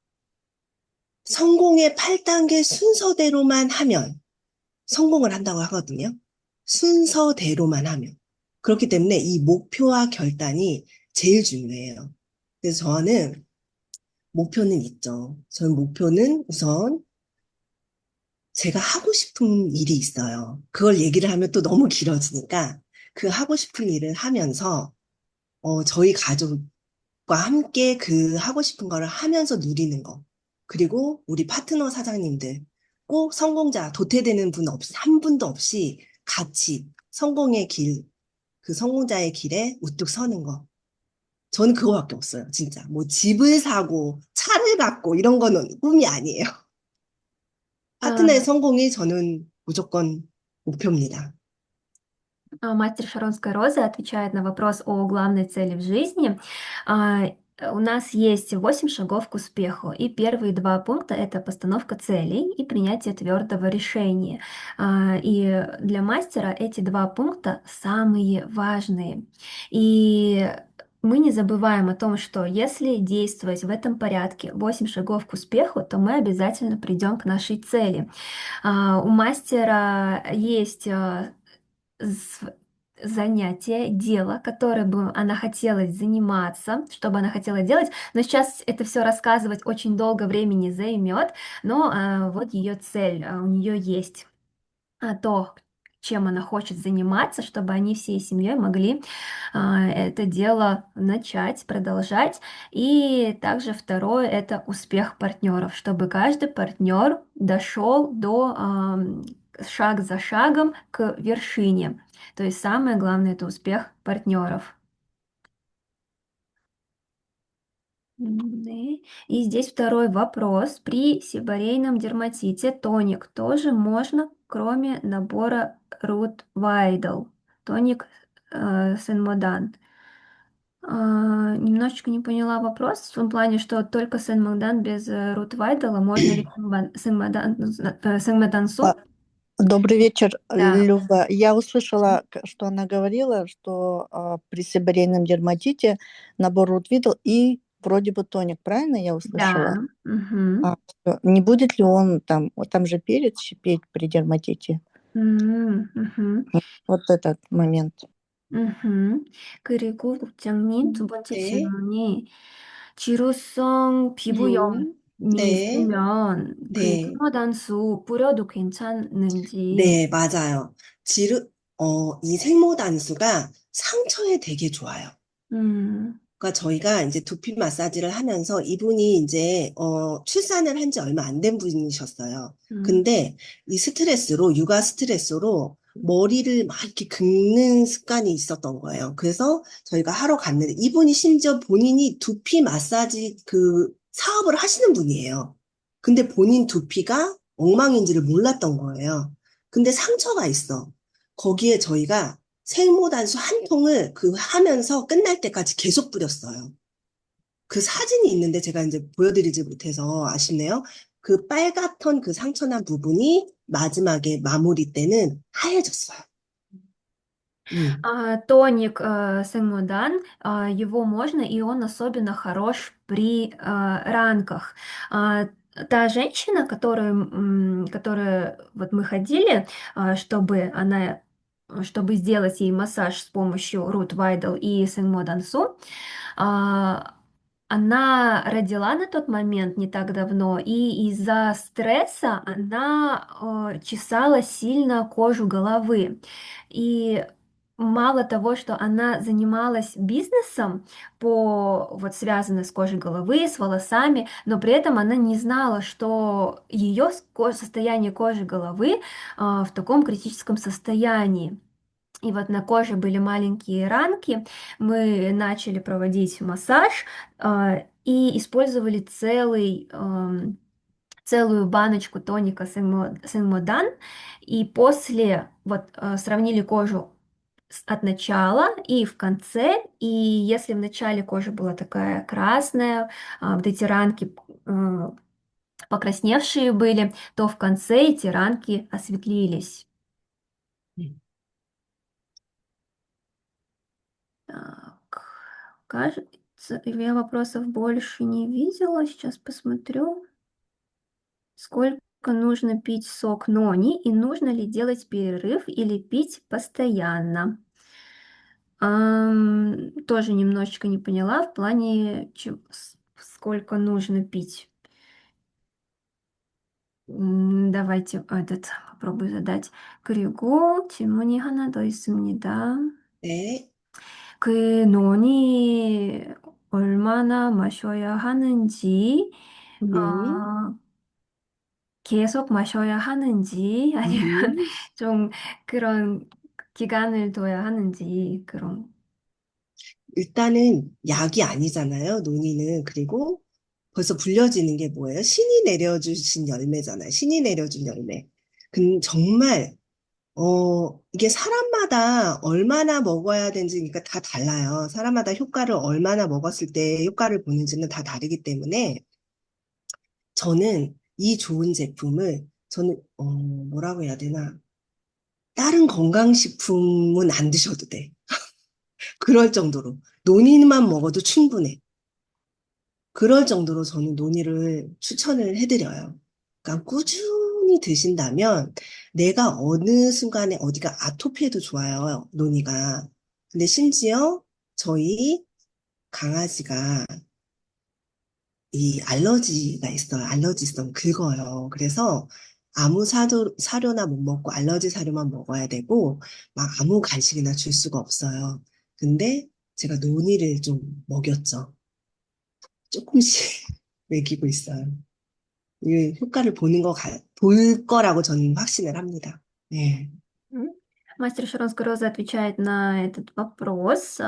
성공의 8단계 순서대로만 하면 성공을 한다고 하거든요. 순서대로만 하면. 그렇기 때문에 이 목표와 결단이 제일 중요해요. 그래서 저는 목표는 있죠. 저는 목표는 우선 제가 하고 싶은 일이 있어요. 그걸 얘기를 하면 또 너무 길어지니까 그 하고 싶은 일을 하면서 저희 가족과 함께 그 하고 싶은 거를 하면서 누리는 거. 그리고 우리 파트너 사장님들, 없고 성공자, 도태되는 분 없이, 한 분도 없이 같이 성공의 길, 그 성공자의 길에 우뚝 서는 거. 저는 그거밖에 없어요, 진짜. 뭐 집을 사고 차를 갖고 이런 거는 꿈이 아니에요. 파트너의 성공이 저는 무조건 목표입니다. Мастер Шаронская Роза отвечает на вопрос о главной цели в жизни. У нас есть 8 шагов к успеху, и первые 2 пункта — это постановка целей и принятие твердого решения. И для мастера эти 2 пункта самые важные. И мы не забываем о том, что если действовать в этом порядке, 8 шагов к успеху, то мы обязательно придем к нашей цели. У мастера есть з- занятие, дело, которое бы она хотела заниматься, что бы она хотела делать, но сейчас это все рассказывать очень долго времени займет, но вот ее цель, у нее есть то, чем она хочет заниматься, чтобы они всей семьей могли это дело начать, продолжать. И также второе — это успех партнеров, чтобы каждый партнер дошел до шаг за шагом к вершине. То есть самое главное — это успех партнеров. И здесь второй вопрос. При сибарейном дерматите тоник тоже можно, кроме набора Рут Вайдл. Тоник Сен-Модан. Немножечко не поняла вопрос в том плане, что только Сен-Модан без Рут Вайдла. Можно ли Сен-Модан-Су? Добрый вечер, Да, Люба. Я услышала, что она говорила, что при сибирейном дерматите набор Рутвидл и вроде бы тоник. Правильно я услышала? да. Мгм. Не будет ли он там, вот там же перец щипеть при дерматите? Мгм. Вот этот момент. 그리고 국장님, 두 번째 네, 질문이 지루성 피부염이 네, 있으면 그 네, 생화단수 뿌려도 괜찮은지. 네, 맞아요. 이 생모단수가 상처에 되게 좋아요. 음, 그러니까 저희가 이제 두피 마사지를 하면서 이분이 이제 출산을 한 지 얼마 안 된 분이셨어요. 음, 근데 이 스트레스로 육아 스트레스로 머리를 막 이렇게 긁는 습관이 있었던 거예요. 그래서 저희가 하러 갔는데 이분이 심지어 본인이 두피 마사지 그 사업을 하시는 분이에요. 근데 본인 두피가 엉망인지를 몰랐던 거예요. 근데 상처가 있어. 거기에 저희가 생모단수 한 통을 그 하면서 끝날 때까지 계속 뿌렸어요. 그 사진이 있는데 제가 이제 보여드리지 못해서 아쉽네요. 그 빨갛던 그 상처난 부분이 마지막에 마무리 때는 하얘졌어요. 음. Тоник Сен-Модан, его можно, и он особенно хорош при ранках. Та женщина, которая вот мы ходили, чтобы сделать ей массаж с помощью Рут Вайдл и Сен-Модан Су, а, она родила на тот момент не так давно, и из-за стресса она чесала сильно кожу головы. И мало того, что она занималась бизнесом вот связанной с кожей головы, с волосами, но при этом она не знала, что ее состояние кожи головы в таком критическом состоянии. И вот на коже были маленькие ранки. Мы начали проводить массаж и использовали целую баночку тоника Сен-Модан. И после вот сравнили кожу от начала и в конце. И если в начале кожа была такая красная, вот эти ранки покрасневшие были, то в конце эти ранки осветлились. Так, кажется, я вопросов больше не видела. Сейчас посмотрю, сколько нужно пить сок нони и нужно ли делать перерыв или пить постоянно. Тоже немножечко не поняла в плане, сколько нужно пить. Давайте попробую задать. 그리고 질문이 하나 더 있습니다. 네. 그 논이 얼마나 마셔야 하는지, 음. 어, 계속 마셔야 하는지 아니면 음. 좀 그런 기간을 둬야 하는지 그런. 일단은 약이 아니잖아요, 논의는. 그리고 벌써 불려지는 게 뭐예요? 신이 내려주신 열매잖아요. 신이 내려준 열매. 정말, 이게 사람마다 얼마나 먹어야 되는지, 그러니까 다 달라요. 사람마다 효과를 얼마나 먹었을 때 효과를 보는지는 다 다르기 때문에, 저는 이 좋은 제품을, 뭐라고 해야 되나. 다른 건강식품은 안 드셔도 돼. 그럴 정도로. 논이만 먹어도 충분해. 그럴 정도로 저는 논이를 추천을 해드려요. 그러니까 꾸준히 드신다면 내가 어느 순간에 어디가 아토피에도 좋아요, 논이가. 근데 심지어 저희 강아지가 이 알러지가 있어요. 알러지성 긁어요. 그래서 아무 사료나 못 먹고 알러지 사료만 먹어야 되고 막 아무 간식이나 줄 수가 없어요. 근데 제가 논이를 좀 먹였죠. 조금씩 먹이고 있어요. 이 효과를 볼 거라고 저는 확신을 합니다. 네. М. Мастер Шаронская Роза отвечает на этот вопрос.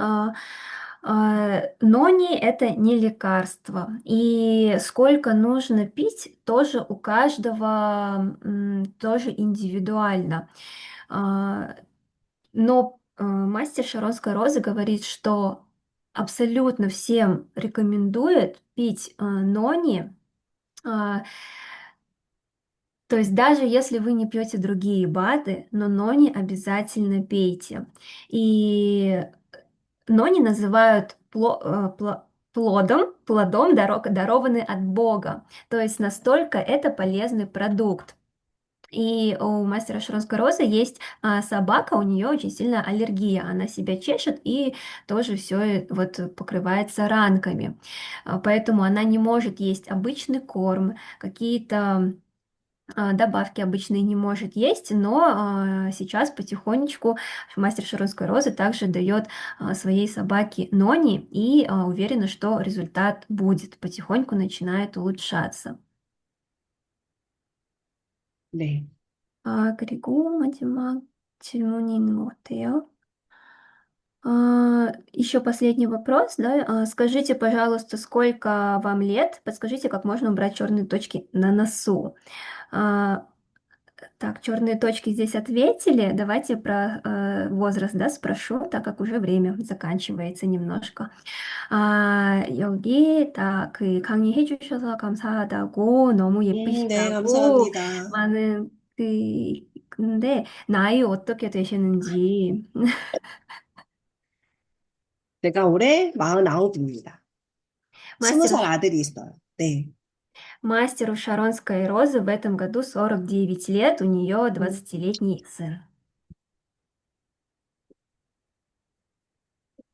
Нони– это не лекарство, и сколько нужно пить, тоже у каждого тоже индивидуально. А, Но мастер Шаронской Розы говорит, что абсолютно всем рекомендует пить нони. а, То есть даже если вы не пьете другие БАДы, но нони обязательно пейте. И нони называют плодом, дарованный от Бога. То есть настолько это полезный продукт. И у мастера Шронской Розы есть собака, у нее очень сильная аллергия, она себя чешет и тоже все вот покрывается ранками. Поэтому она не может есть обычный корм, какие-то добавки обычные не может есть, но сейчас потихонечку мастер Шаронской Розы также дает своей собаке Нони и уверена, что результат будет, потихоньку начинает улучшаться. 네. 그리고 마지막 질문이 있는 것 같아요. Еще последний вопрос, да? Скажите, пожалуйста, сколько вам лет? Подскажите, как можно убрать черные точки на носу? А, Так, черные точки здесь ответили. Давайте про возраст, да, спрошу, так как уже время заканчивается немножко. 여기 딱 그 강의해 주셔서 감사하다고 너무 네, 예쁘시다고 감사합니다. 많은 근데 나이 어떻게 되시는지 제가 올해 49입니다. мастеру 20살 아들이 있어요. 네. мастеру Шаронской Розы в этом году 49 лет, у нее 음, 20-летний сын.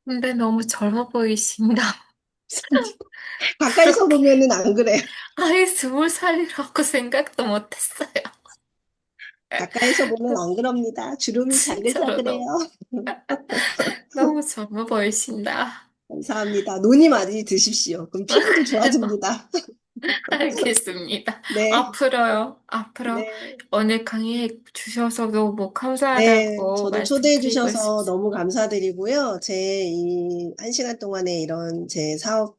근데 너무 젊어 보이신다. 가까이서 그렇게 보면은 안 그래요. 아예 20살이라고 생각도 못했어요. 가까이서 보면 안 그럽니다. 주름이 작으셔 진짜로 그래요. 너무 젊어 보이신다. 감사합니다. 논이 많이 드십시오. 그럼 피부도 좋아집니다. 알겠습니다. 네, 앞으로 네, 오늘 강의해 주셔서 너무 네. 감사하다고 저도 초대해 말씀드리고 주셔서 싶습니다. 너무 감사드리고요. 제 이 1시간 동안에 이런 제 사업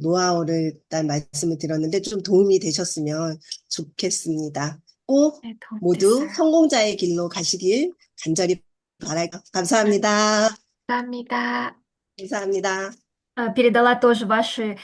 노하우를 일단 말씀을 드렸는데 좀 도움이 되셨으면 좋겠습니다. 꼭 네, 모두 도움됐어요. 성공자의 길로 가시길 간절히 바랄게요. 감사합니다. 감사합니다. 감사합니다. Передала тоже ваши